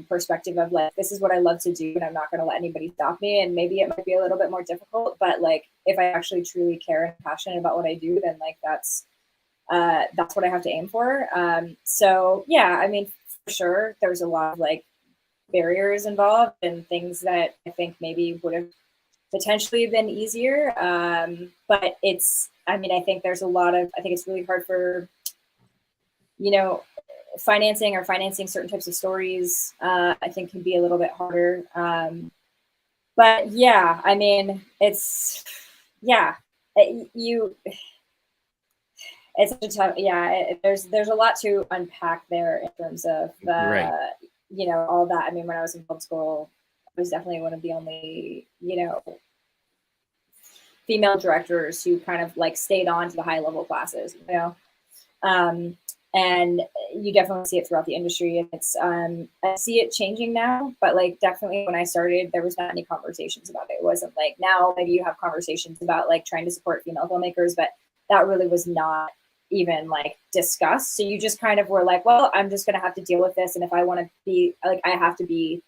perspective of like, this is what I love to do, and I'm not going to let anybody stop me. And maybe it might be a little bit more difficult, but like, if I actually truly care and passionate about what I do, then like that's what I have to aim for. So yeah, I mean, for sure, there's a lot of like barriers involved and things that I think maybe would have potentially been easier. But it's, I mean, I think there's a lot of, I think it's really hard for, you know, financing certain types of stories, I think can be a little bit harder. But yeah, I mean, it's, yeah, it's such a tough, yeah, there's a lot to unpack there in terms of the, you know, all that. I mean, when I was in film school, I was definitely one of the only, you know, female directors who kind of like stayed on to the high level classes, you know, and you definitely see it throughout the industry. And it's, I see it changing now, but like definitely when I started, there was not any conversations about it. It wasn't like now maybe you have conversations about like trying to support female filmmakers, but that really was not even like discussed. So you just kind of were like, well, I'm just going to have to deal with this. And if I want to be like, I have to be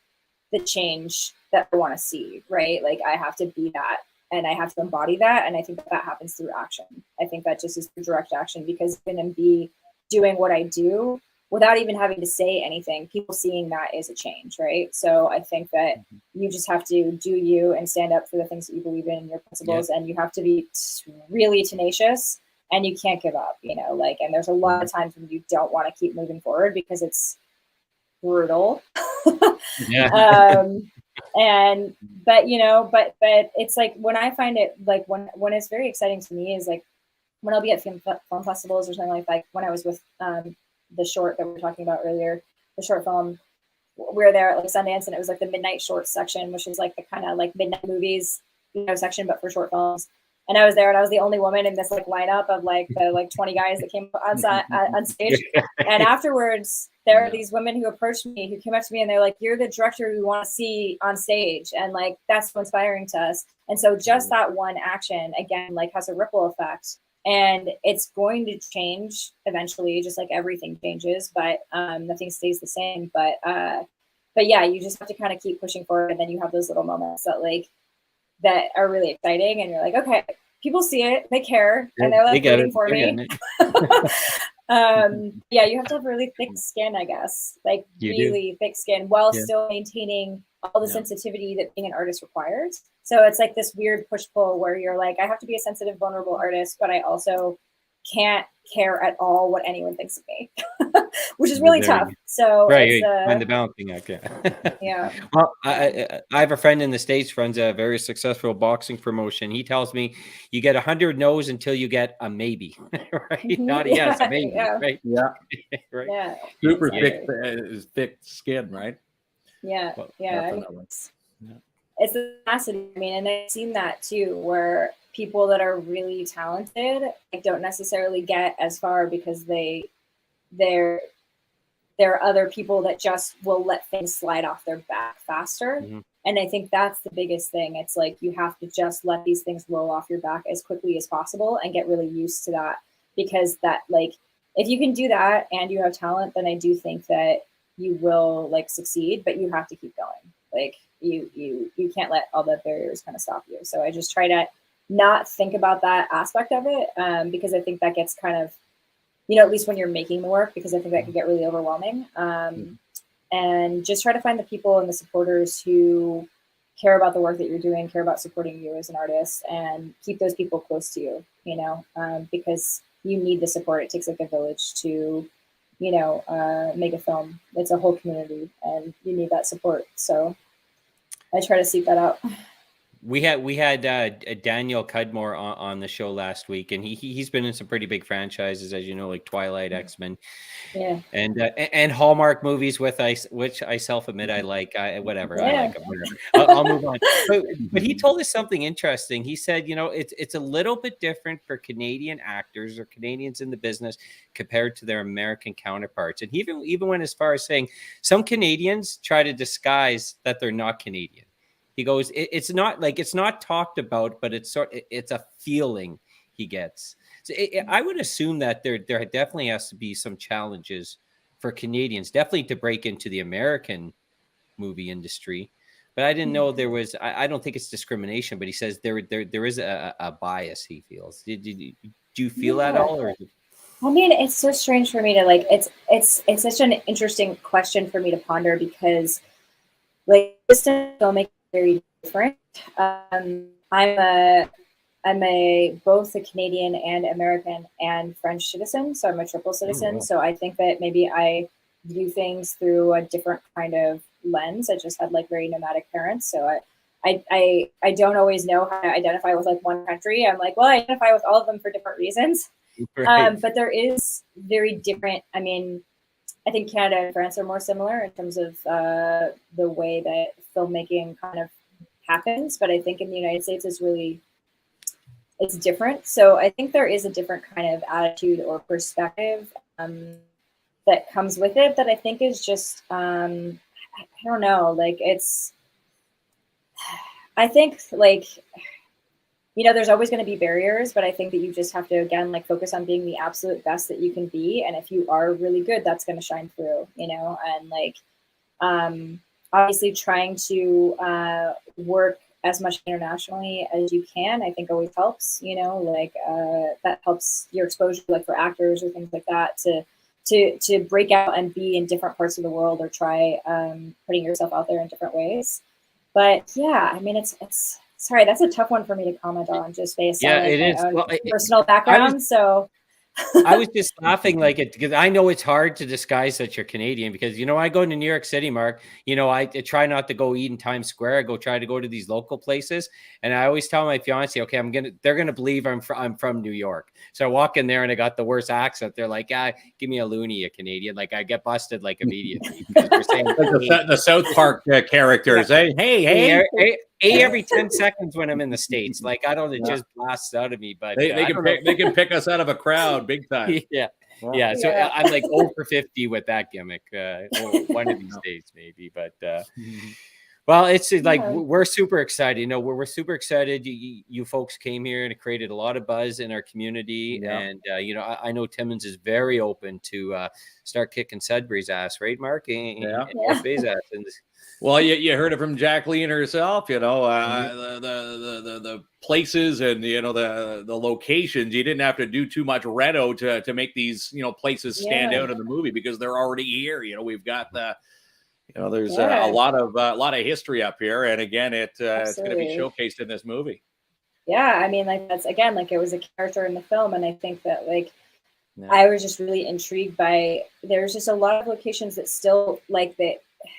the change that I want to see, right? Like I have to be that, and I have to embody that. And I think that happens through action. I think that just is through direct action, because even be doing what I do without even having to say anything, people seeing that is a change, right? So I think that you just have to do you and stand up for the things that you believe in, your principles, and you have to be really tenacious. And you can't give up, you know, like, and there's a lot of times when you don't want to keep moving forward because it's brutal. But you know, but it's like, when I find it, like when it's very exciting to me is like when I'll be at film festivals or something like when I was with the short that we were talking about earlier, the short film, we were there at like Sundance, and it was like the midnight shorts section, which is like the kind of like midnight movies, you know, section, but for short films. And I was there, and I was the only woman in this like lineup of like the like 20 guys that came on stage. And afterwards, there are these women who approached me, who came up to me, and they're like, "You're the director we want to see on stage," and like that's so inspiring to us. And so just that one action again like has a ripple effect, and it's going to change eventually, just like everything changes, but nothing stays the same. But yeah, you just have to kind of keep pushing forward, and then you have those little moments that like that are really exciting, and you're like, okay, people see it, they care, and they're like rooting for me. Yeah, you have to have really thick skin, I guess, like really thick skin, while still maintaining all the sensitivity that being an artist requires. So it's like this weird push-pull where you're like, I have to be a sensitive, vulnerable artist, but I also can't care at all what anyone thinks of me, which is really tough. So find the balancing act. Yeah. Well, I have a friend in the States runs a very successful boxing promotion. He tells me you get 100 no's until you get a maybe, right? Not a yes, a maybe, right? Yeah. Right. Yeah. Super thick skin, right? Yeah. Well, yeah. It's the tenacity. I mean, and I've seen that too, where people that are really talented don't necessarily get as far because there are other people that just will let things slide off their back faster. Mm-hmm. And I think that's the biggest thing. It's like you have to just let these things roll off your back as quickly as possible and get really used to that, because that, like, if you can do that and you have talent, then I do think that you will like succeed, but you have to keep going. Like you can't let all the barriers kind of stop you. So I just try to not think about that aspect of it, because I think that gets kind of, at least when you're making the work, because I think that can get really overwhelming. And just try to find the people and the supporters who care about the work that you're doing, care about supporting you as an artist, and keep those people close to you, because you need the support. It takes like a village to, make a film. It's a whole community and you need that support. So I try to seek that out. We had Daniel Cudmore on the show last week, and he's been in some pretty big franchises, as you know, like Twilight, X-Men, and Hallmark movies, which I self-admit I like. Whatever, I like them. I'll move on. But he told us something interesting. He said, it's a little bit different for Canadian actors or Canadians in the business compared to their American counterparts, and he even went as far as saying some Canadians try to disguise that they're not Canadian. He goes, it's not talked about, but it's a feeling he gets. So I would assume that there definitely has to be some challenges for Canadians, definitely to break into the American movie industry. But I didn't know there was. I don't think it's discrimination, but he says there is a bias he feels. Do you feel that at all, or? I mean, it's so strange for me to like. It's such an interesting question for me to ponder, because like this filmmaking very different. I'm a both a Canadian and American and French citizen, so I'm a triple citizen. Oh, wow. So I think that maybe I view things through a different kind of lens. I just had like very nomadic parents, so I don't always know how to identify with like one country. I'm like, well, I identify with all of them for different reasons. Right. But there is very different. I mean, I think Canada and France are more similar in terms of the way that filmmaking kind of happens. But I think in the United States it's different. So I think there is a different kind of attitude or perspective that comes with it that I think is just, I don't know, like I think like, there's always going to be barriers, but I think that you just have to, again, like focus on being the absolute best that you can be. And if you are really good, that's going to shine through, and like, obviously trying to work as much internationally as you can, I think always helps, that helps your exposure, like for actors or things like that, to break out and be in different parts of the world, or try putting yourself out there in different ways. But yeah, I mean, it's sorry, that's a tough one for me to comment on, just based on my own personal background. So I was just laughing because I know it's hard to disguise that you're Canadian, because, I go to New York City, Mark, I try not to go eat in Times Square. I try to go to these local places. And I always tell my fiance, okay, they're going to believe I'm from New York. So I walk in there and I got the worst accent. They're like, give me a loony, a Canadian. Like I get busted like immediately. Because we're saying the South Park characters. Hey. Every 10 seconds when I'm in the States, like it just blasts out of me. But they can pick us out of a crowd big time. Yeah. So I'm like 0 for 50 with that gimmick. One of these days, maybe. But Well, it's like Yeah. we're super excited. You know, we're super excited. You folks came here and it created a lot of buzz in our community. Yeah. And you know, I know Timmins is very open to start kicking Sudbury's ass, right, Mark? Yeah. And North Bay's ass. And Well, you heard it from Jaqueline herself, you know, Mhm. the places and, you know, the locations. You didn't have to do too much reno to make these, you know, places stand Yeah. out in the movie because they're already here. You know, we've got the, you know, there's Yeah. a lot of history up here, and again, it's going to be Absolutely. showcased in this movie. Yeah, I mean, like that's again, like it was a character in the film, and I think that like Yeah. I was just really intrigued by. There's just a lot of locations that still like that.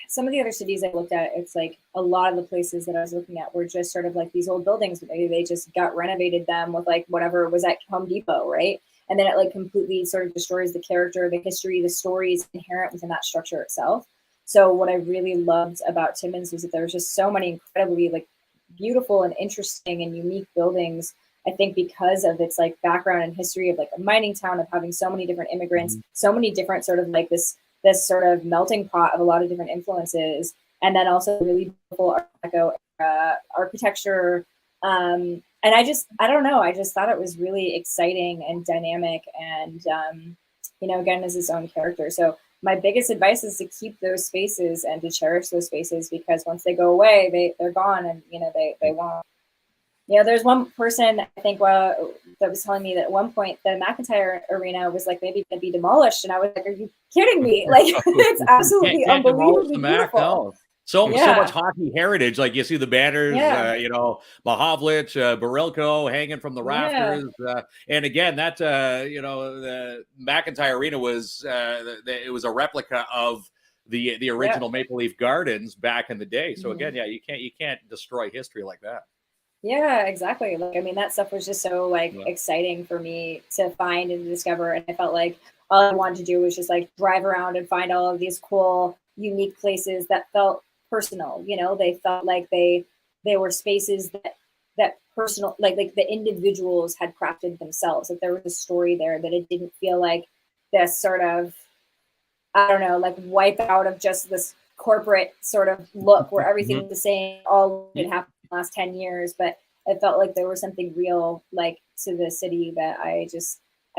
Some of the other cities I looked at, it's like a lot of the places that I was looking at were just sort of like these old buildings. Maybe they just got renovated them with like whatever was at Home Depot, right? And then it like completely sort of destroys the character, the history, the stories inherent within that structure itself. So what I really loved about Timmins was that there was just so many incredibly like beautiful and interesting and unique buildings. I think because of its like background and history of like a mining town, of having so many different immigrants, so many different sort of like this sort of melting pot of a lot of different influences, and then also really beautiful Art Deco architecture. And I don't know, I just thought it was really exciting and dynamic, and you know, again, as its own character. So my biggest advice is to keep those spaces and to cherish those spaces, because once they go away, they're gone, and you know they won't. Yeah, there's one person I think that was telling me that at one point the McIntyre Arena was like maybe going to be demolished, and I was like, "Are you kidding me? Like it's absolutely Can't demolish unbelievably the Mac, beautiful." no. So Yeah. much hockey heritage. Like you see the banners, Yeah. you know, Mahovlich, Barilko hanging from the Yeah. rafters. And again, that you know, the McIntyre Arena was it was a replica of the original Maple Leaf Gardens back in the day. So again, yeah, you can't destroy history like that. Yeah, exactly. Like, I mean, that stuff was just so like exciting for me to find and to discover. And I felt like all I wanted to do was just like drive around and find all of these cool, unique places that felt personal. You know, they felt like they were spaces that personal, like the individuals had crafted themselves. That there was a story there, that it didn't feel like this sort of, I don't know, like wipe out of just this corporate sort of look where everything's the same, all it happened in the last 10 years. But it felt like there was something real like to the city that I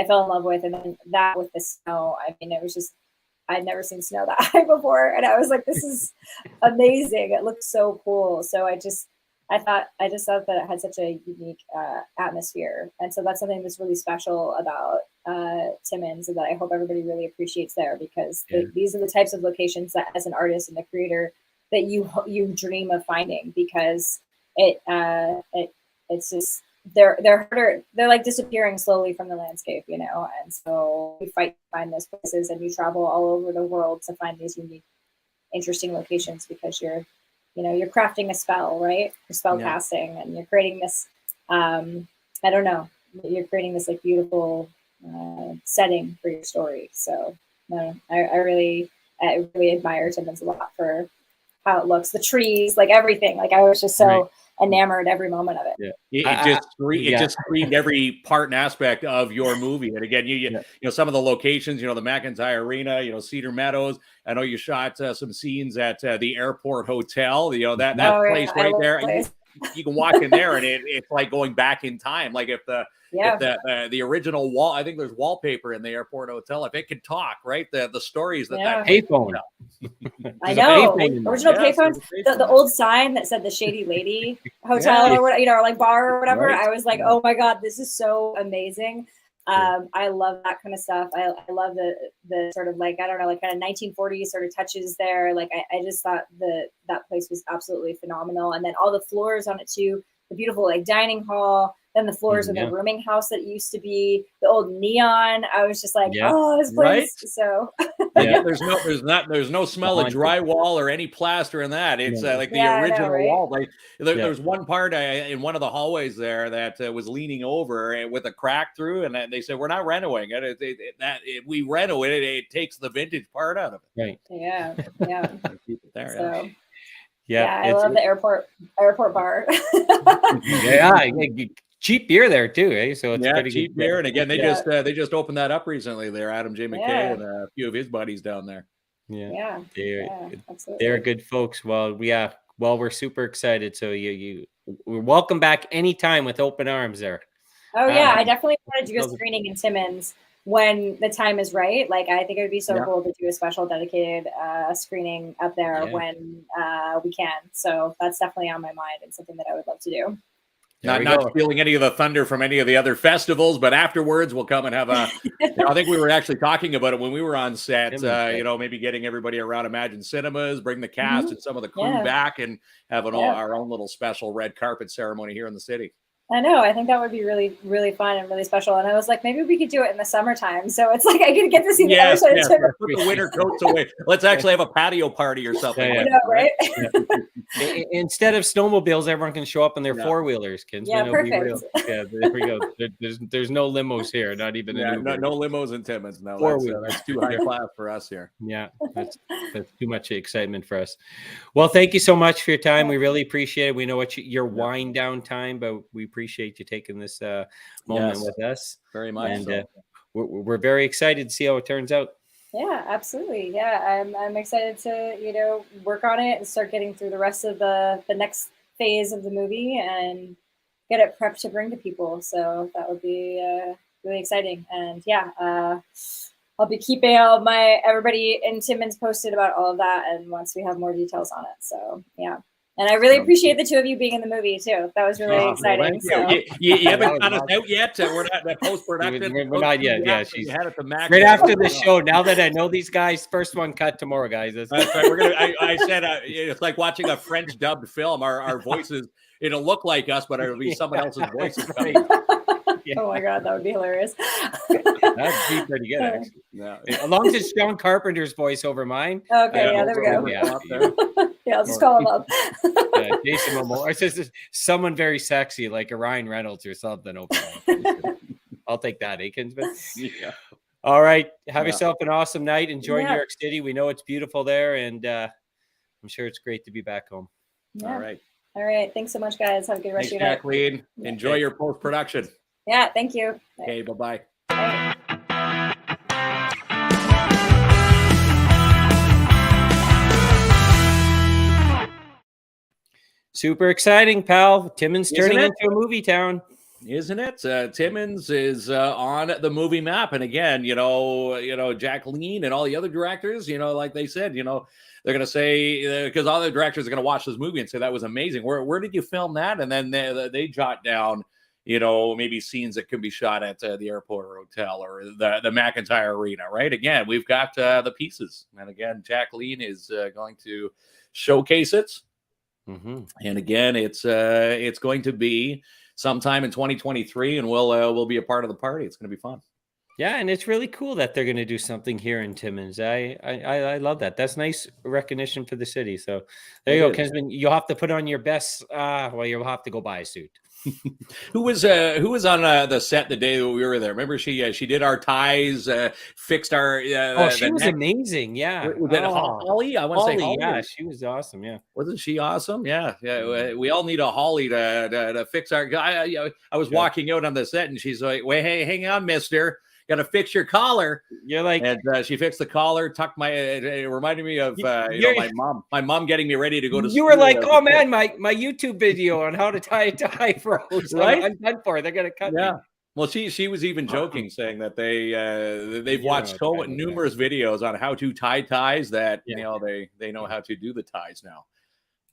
fell in love with. And then that with the snow, I mean, it was just, I'd never seen snow that high before. And I was like, this is amazing. It looked so cool. So I just thought that it had such a unique atmosphere. And so that's something that's really special about Timmins, and that I hope everybody really appreciates there, because these are the types of locations that as an artist and a creator that you dream of finding, because it's just they're harder, they're like disappearing slowly from the landscape, you know. And so we fight to find those places, and you travel all over the world to find these unique, interesting locations, because you're crafting a spell, right? You're spell casting, and you're creating this I don't know, you're creating this like beautiful setting for your story. So I really admire Timmins a lot for how it looks, the trees, like everything. Like I was just so enamored every moment of it. Yeah, it just screamed every part and aspect of your movie. And again, you know, some of the locations, you know, the McIntyre Arena, you know, Cedar Meadows. I know you shot some scenes at the airport hotel. You know, that place right there. You can walk in there, and it's like going back in time. Like if the original wall, I think there's wallpaper in the airport hotel. If it could talk, right? The stories that payphone. I know, original payphones. The old sign that said the Shady Lady Hotel or whatever, you know, or like bar or whatever. I was like, oh my god, this is so amazing. I love that kind of stuff. I love the sort of like, I don't know, like kind of 1940s sort of touches there. Like I just thought that place was absolutely phenomenal. And then all the floors on it too, the beautiful like dining hall, then the floors of the rooming house that used to be, the old neon. I was just like, oh, this place. So there's no smell of drywall or any plaster in that. It's like the original wall. Like there's one part in one of the hallways there that was leaning over with a crack through, and they said, we're not renovating it. If we renovate it, it takes the vintage part out of it. Right. Yeah. Keep it there. So, yeah, I love the airport bar. Cheap beer there too, eh? So it's pretty cheap good beer. And again, they just opened that up recently there. Adam J. McKay and a few of his buddies down there. They're good folks. Well, Well, we're super excited. So we're welcome back anytime with open arms there. Oh yeah, I definitely want to do a screening in Timmins when the time is right. Like, I think it would be so cool to do a special dedicated screening up there when we can. So that's definitely on my mind and something that I would love to do. Not stealing any of the thunder from any of the other festivals, but afterwards we'll come and have a. I think we were actually talking about it when we were on set. Maybe getting everybody around Imagine Cinemas, bring the cast and some of the crew back, and have our own little special red carpet ceremony here in the city. I know. I think that would be really, really fun and really special. And I was like, maybe we could do it in the summertime. So it's like I could get to see the other side of Timmins. Put the winter coats away. Let's actually have a patio party or something. I know, right? Instead of snowmobiles, everyone can show up in their four-wheelers, kids. Yeah, perfect. Yeah, there we go. There's no limos here, not even no limos in Timmins. No, that's too high class for us here. Yeah, that's too much excitement for us. Well, thank you so much for your time. We really appreciate it. We know what your wind down time, but we appreciate you taking this moment with us very much. And we're very excited to see how it turns out. Yeah, absolutely. Yeah, I'm excited to work on it and start getting through the rest of the next phase of the movie and get it prepped to bring to people. So that would be really exciting. And I'll be keeping everybody in Timmins posted about all of that, and once we have more details on it. So yeah. And I really appreciate the two of you being in the movie too. That was really exciting. So. You haven't got us out yet. We're not that post-production. We're not yet. Yeah, she's had it the max. Right after the show. Now that I know these guys, first one cut tomorrow, guys. That's right. We're gonna. I said it's like watching a French dubbed film. Our voices, it'll look like us, but it'll be someone else's voices. Right. Oh my God, that would be hilarious. That'd be pretty good, actually. Yeah. As long as it's John Carpenter's voice over mine. Okay, there we go. Yeah, I'll just call him up. Jason Momoa. It's just someone very sexy, like a Ryan Reynolds or something. I'll take that, Kinsman. Yeah. All right. Have yourself an awesome night. Enjoy New York City. We know it's beautiful there, and I'm sure it's great to be back home. Yeah. All right. Thanks so much, guys. Have a good rest of your night. Jaqueline. Enjoy your post-production. Yeah, thank you. Okay, bye-bye. Bye. Super exciting, pal. Timmins turning into a movie town. Isn't it? Timmins is on the movie map. And again, Jaqueline and all the other directors, like they said, they're going to say, because all the directors are going to watch this movie and say, that was amazing. Where did you film that? And then they jot down, maybe scenes that can be shot at the airport or hotel or the McIntyre Arena, right? Again, we've got the pieces. And again, Jaqueline is going to showcase it. Mm-hmm. And again, it's going to be sometime in 2023, and we'll be a part of the party. It's going to be fun. Yeah, and it's really cool that they're going to do something here in Timmins. I love that. That's nice recognition for the city. So there you go, Kinsman. You'll have to put on your best. You'll have to go buy a suit. Who was on the set the day that we were there? Remember, she did our ties, fixed our. She was amazing. Yeah, was that Holly? I want to say Holly. Yeah, she was awesome. Yeah, wasn't she awesome? Yeah. We all need a Holly to fix our guy. I was walking out on the set, and she's like, "Wait, hey, hang on, Mister. Got to fix your collar." You're like, and she fixed the collar, tucked my. It reminded me of my mom. My mom getting me ready to go to school. You were like, "Oh man, my YouTube video on how to tie a tie froze. Right? I'm done for. They're gonna cut me." Well, she was even joking, saying that they've watched numerous videos on how to tie ties that they know how to do the ties now.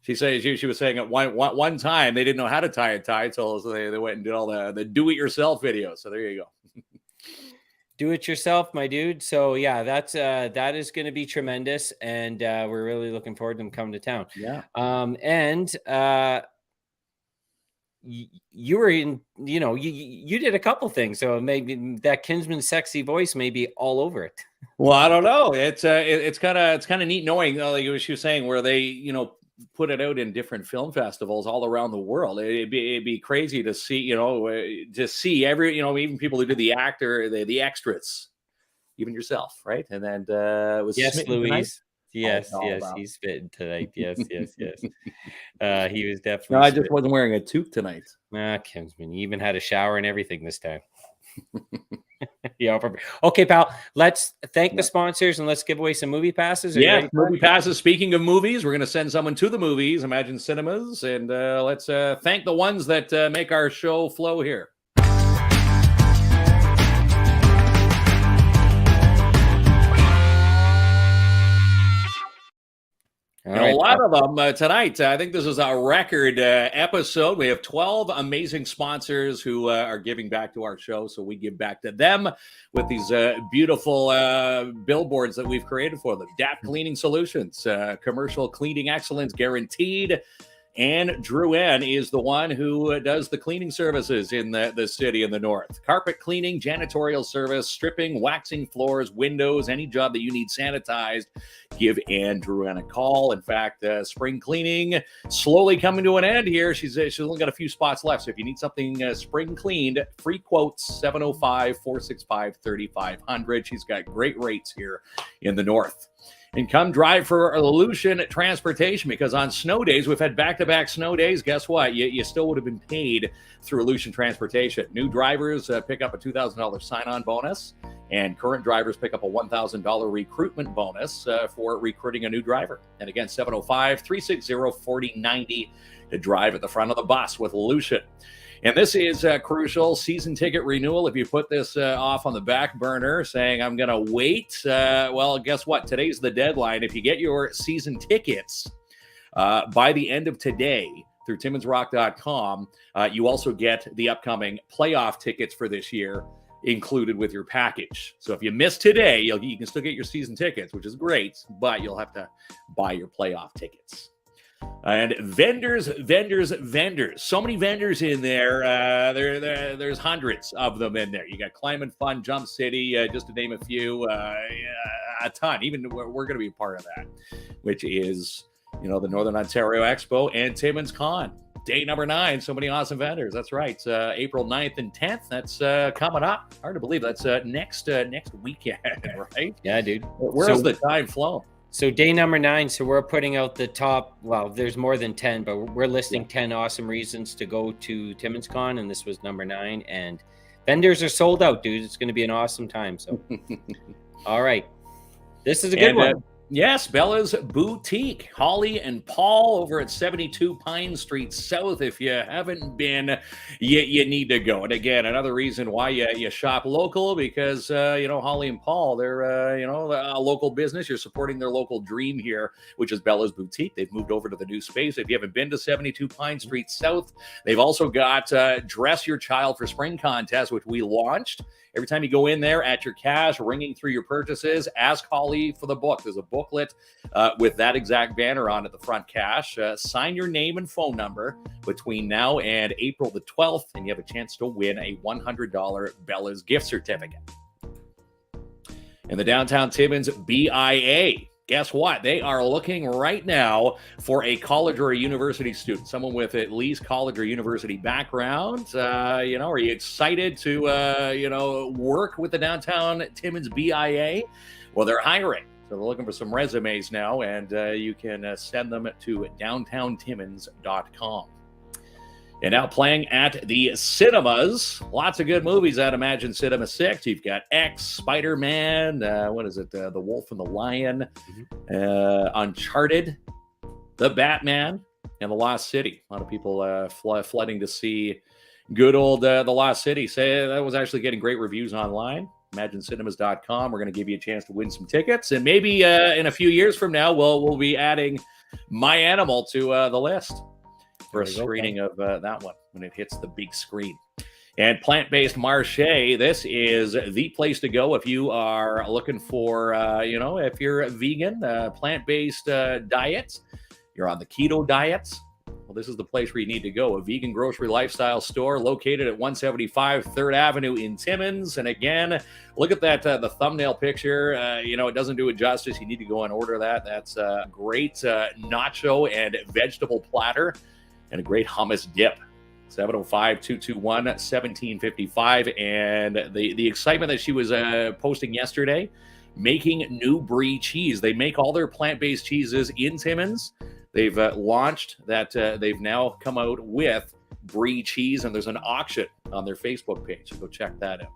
She said she was saying at one time they didn't know how to tie a tie until they went and did all the do-it-yourself videos. So there you go. Do it yourself, my dude. So yeah, that is going to be tremendous, and we're really looking forward to them coming to town. Yeah. You were in, you did a couple things, so maybe that Kinsman sexy voice may be all over it. Well, I don't know. It's kind of neat knowing, like what she was saying, where they put it out in different film festivals all around the world. It'd be crazy to see, every, even people who did the extras, even yourself, right? And then was Louise. Tonight? Yes, he's fitting tonight. Yes. He was definitely. No, I just wasn't wearing a toque tonight. Kinsman, you even had a shower and everything this time. Yeah, perfect. Okay, pal. Let's thank the sponsors and let's give away some movie passes. Yeah, movie passes. Speaking of movies, we're going to send someone to the movies, Imagine Cinemas, and let's thank the ones that make our show flow here. And a lot of them tonight. I think this is a record episode. We have 12 amazing sponsors who are giving back to our show. So we give back to them with these beautiful billboards that we've created for them. DAP Cleaning Solutions, commercial cleaning excellence guaranteed. And Drew N is the one who does the cleaning services in the city in the north. Carpet cleaning, janitorial service, stripping, waxing floors, windows, any job that you need sanitized, give Drew N a call. In fact, spring cleaning slowly coming to an end here. She's only got a few spots left. So if you need something spring cleaned, free quotes, 705-465-3500. She's got great rates here in the north. And come drive for Aleutian Transportation, because on snow days, we've had back-to-back snow days. Guess what? You still would have been paid through Aleutian Transportation. New drivers pick up a $2,000 sign-on bonus, and current drivers pick up a $1,000 recruitment bonus for recruiting a new driver. And again, 705-360-4090 to drive at the front of the bus with Aleutian. And this is crucial. Season ticket renewal. If you put this off on the back burner saying, I'm going to wait, well, guess what? Today's the deadline. If you get your season tickets by the end of today through timmonsrock.com, you also get the upcoming playoff tickets for this year included with your package. So if you miss today, you can still get your season tickets, which is great, but you'll have to buy your playoff tickets. And vendors. So many vendors in there. There's hundreds of them in there. You got Climate Fun, Jump City, just to name a few. A ton. Even we're going to be a part of that, which is, the Northern Ontario Expo and Timmins Con. Day number 9. So many awesome vendors. That's right. April 9th and 10th. That's coming up. Hard to believe that's next weekend, right? Yeah, dude. Where's the time flown? So day number 9, so we're putting out the top, well, there's more than 10, but we're listing 10 awesome reasons to go to Timmins Con, and this was number 9, and vendors are sold out, dude. It's going to be an awesome time. So, all right. This is a good one. Yes, Bella's Boutique, Holly and Paul over at 72 Pine Street South. If you haven't been, you need to go. And again, another reason why you shop local, because, Holly and Paul, they're, a local business. You're supporting their local dream here, which is Bella's Boutique. They've moved over to the new space. If you haven't been to 72 Pine Street South, they've also got Dress Your Child for Spring contest, which we launched. Every time you go in there at your cash, ringing through your purchases, ask Holly for the book. There's a booklet with that exact banner on at the front cash. Sign your name and phone number between now and April the 12th, and you have a chance to win a $100 Bella's gift certificate. In the downtown Timmins BIA, guess what? They are looking right now for a college or a university student, someone with at least college or university background. Are you excited to, work with the downtown Timmins BIA? Well, they're hiring. So they're looking for some resumes now, and you can send them to downtowntimmins.com. And now playing at the cinemas, lots of good movies at Imagine Cinema 6. You've got X, Spider-Man, what is it? The Wolf and the Lion, Uncharted, The Batman, and The Lost City. A lot of people flooding to see good old The Lost City. Say that was actually getting great reviews online. ImagineCinemas.com. We're going to give you a chance to win some tickets. And maybe in a few years from now, we'll be adding My Animal to the list for a screening of that one when it hits the big screen. And Plant-Based Marché, this is the place to go if you are looking for, if you're a vegan, plant-based diet, you're on the keto diets. Well, this is the place where you need to go. A vegan grocery lifestyle store located at 175 3rd Avenue in Timmins. And again, look at that, the thumbnail picture. It doesn't do it justice. You need to go and order that. That's a great nacho and vegetable platter and a great hummus dip. 705-221-1755. And the excitement that she was posting yesterday, making new brie cheese. They make all their plant-based cheeses in Timmins. They've launched that. They've now come out with brie cheese, and there's an auction on their Facebook page. So go check that out.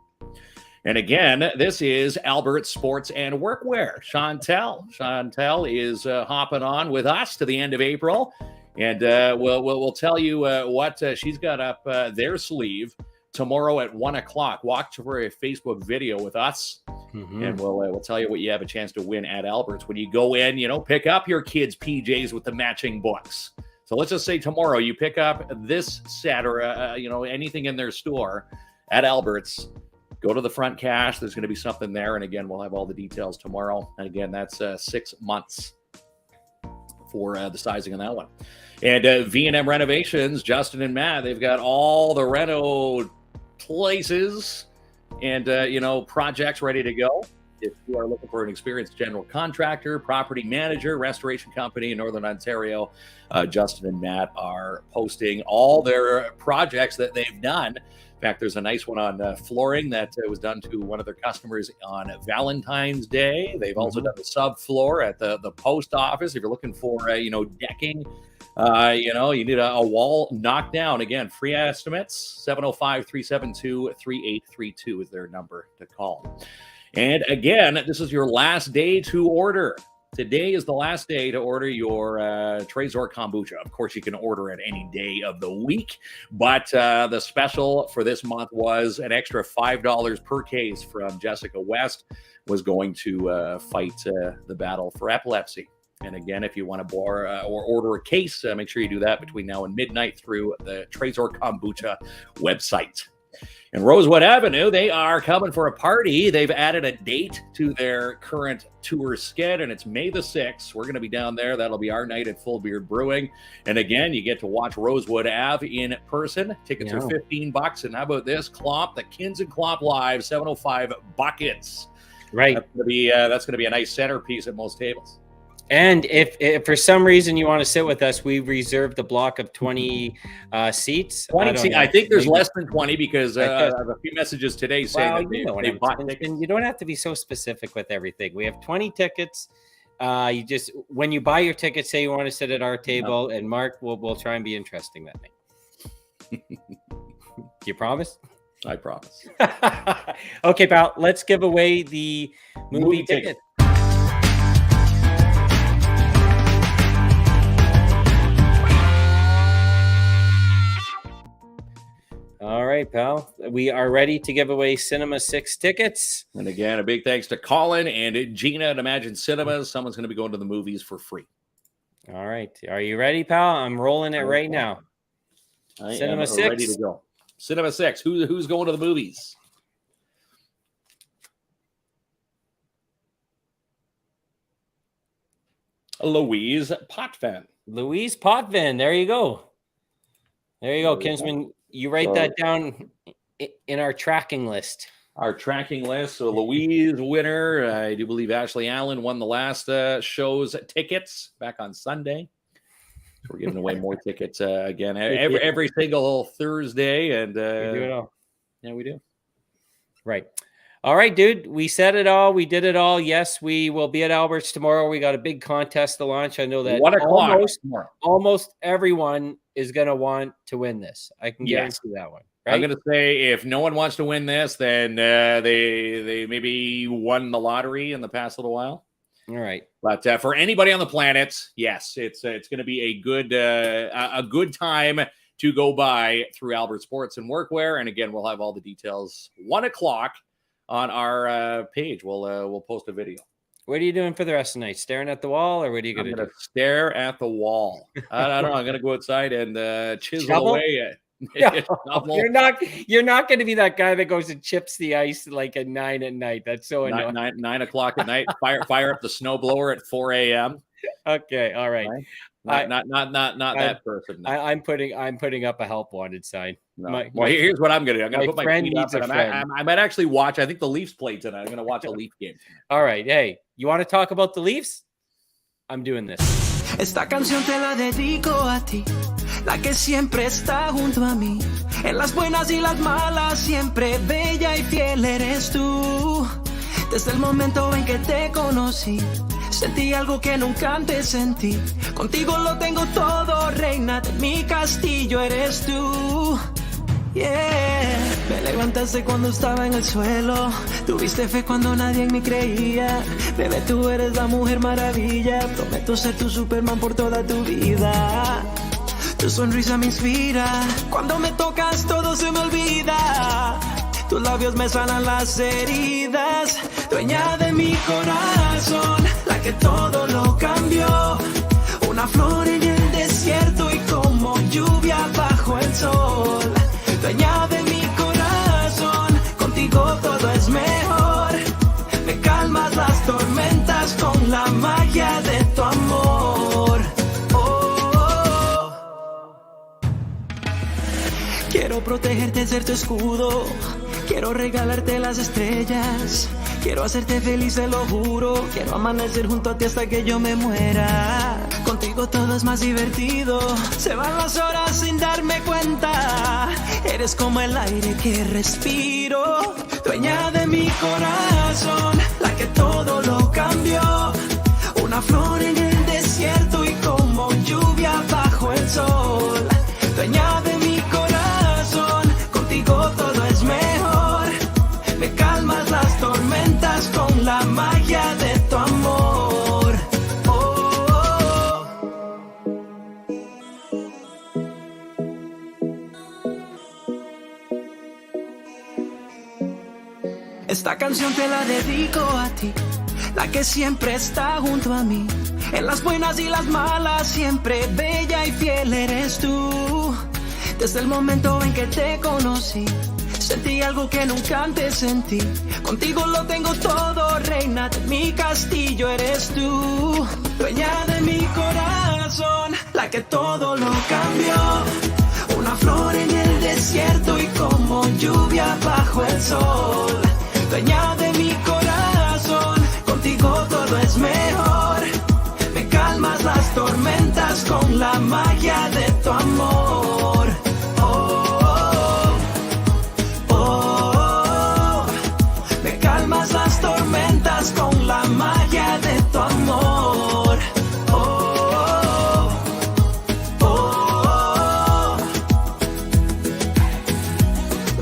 And again, this is Albert Sports and Workwear. Chantel is hopping on with us to the end of April, and we'll tell you what she's got up their sleeve tomorrow at 1:00. Watch for a Facebook video with us, and we'll tell you what you have a chance to win at Albert's when you go in. Pick up your kids' PJs with the matching books. So let's just say tomorrow you pick up this set or anything in their store at Albert's. Go to the front cash. There's going to be something there. And again, we'll have all the details tomorrow. And again, that's 6 months for the sizing on that one. And V&M Renovations, Justin and Matt, they've got all the reno places and, projects ready to go. If you are looking for an experienced general contractor, property manager, restoration company in Northern Ontario, Justin and Matt are posting all their projects that they've done. In fact, there's a nice one on flooring that was done to one of their customers on Valentine's Day. They've also done the subfloor at the post office. If you're looking for, decking, you need a wall knocked down. Again, free estimates, 705-372-3832 is their number to call. And again, this is your last day to order. Today is the last day to order your Trésor kombucha. Of course, you can order it any day of the week, but the special for this month was an extra $5 per case from Jessica West was going to fight the battle for epilepsy. And again, if you want to borrow or order a case, make sure you do that between now and midnight through the Trésor kombucha website. In Rosewood Avenue, they are coming for a party. They've added a date to their current tour sked, and it's May the 6th. We're going to be down there. That'll be our night at Full Beard Brewing. And again, you get to watch Rosewood Ave in person. Tickets are $15. And how about this? Clomp, the Kins and Clomp Live, 705 buckets. Right. That's going to be a nice centerpiece at most tables. And if for some reason you want to sit with us, we reserved a block of 20 seats. 20 seats. I think there's less than 20 because I have a few messages today saying that they bought tickets. And you don't have to be so specific with everything. We have 20 tickets. You just, when you buy your ticket, say you want to sit at our table, and Mark will try and be interesting that night. Do you promise? I promise. Okay, pal. Let's give away the movie ticket. All right, pal. We are ready to give away Cinema 6 tickets. And again, a big thanks to Colin and Gina at Imagine Cinemas. Someone's going to be going to the movies for free. All right. Are you ready, pal? I'm rolling it right now. Cinema 6. Ready to go. Cinema 6. Who's going to the movies? Louise Potvin. Louise Potvin. There you go. There you go, Kinsman. You write that down in our tracking list. Our tracking list. So Louise, winner. I do believe Ashley Allen won the last show's tickets back on Sunday. So we're giving away more tickets again every single Thursday. And we do it all. Yeah, we do. Right. All right, dude. We said it all. We did it all. Yes, we will be at Albert's tomorrow. We got a big contest to launch. I know that 1:00 almost everyone is going to want to win this. I can guarantee that one. Right? I'm going to say if no one wants to win this, then they maybe won the lottery in the past little while. All right. But for anybody on the planet, yes, it's going to be a good time to go by through Albert Sports and Workwear. And again, we'll have all the details 1:00 on our page. We'll post a video. What are you doing for the rest of the night? Staring at the wall, or what are you going to do? I'm going to stare at the wall. I don't know. I'm going to go outside and chisel away. You're not going to be that guy that goes and chips the ice like at 9 at night. That's so annoying. 9 o'clock at night. Fire up the snowblower at 4 a.m. Okay, all right. Not that person. No. I'm putting up a help wanted sign. No. Here's what I'm going to do. I'm going to put my feet up. I might actually watch. I think the Leafs played tonight. I'm going to watch a Leaf game. All right. Hey, you want to talk about the Leafs? I'm doing this. Esta canción te la dedico a ti, la que siempre está junto a mí. En las buenas y las malas, siempre bella y fiel eres tú. Desde el momento en que te conocí, sentí algo que nunca antes sentí. Contigo lo tengo todo, reina de mi castillo eres tú. Yeah. Me levantaste cuando estaba en el suelo. Tuviste fe cuando nadie en mí creía. Bebé, tú eres la mujer maravilla. Prometo ser tu Superman por toda tu vida. Tu sonrisa me inspira. Cuando me tocas todo se me olvida. Tus labios me sanan las heridas. Dueña de mi corazón, la que todo lo cambió. Una flor en el desierto y como lluvia bajo el sol. Dueña de mi corazón, contigo todo es mejor. Me calmas las tormentas con la magia de tu amor. Quiero protegerte, ser tu escudo. Quiero regalarte las estrellas. Quiero hacerte feliz, te lo juro. Quiero amanecer junto a ti hasta que yo me muera. Contigo todo es más divertido. Se van las horas sin darme cuenta. Eres como el aire que respiro. Dueña de mi corazón, la que todo lo cambió. Una flor en el desierto y como lluvia bajo el sol. Dueña de mi corazón, contigo todo es mejor. Me calmas las tormentas con la magia de tu amor. Esta canción te la dedico a ti, la que siempre está junto a mí. En las buenas y las malas, siempre bella y fiel eres tú. Desde el momento en que te conocí, sentí algo que nunca antes sentí. Contigo lo tengo todo, reina de mi castillo eres tú. Dueña de mi corazón, la que todo lo cambió. Una flor en el desierto y como lluvia bajo el sol. Dueña de mi corazón, contigo todo es mejor. Me calmas las tormentas con la magia de tu amor. Me calmas las tormentas con la magia de tu amor.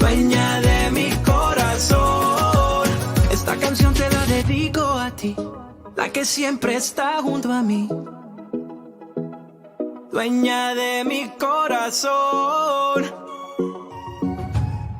Dueña de mi corazón. Esta canción te la dedico a ti, la que siempre está junto a mí. Dueña de mi corazón.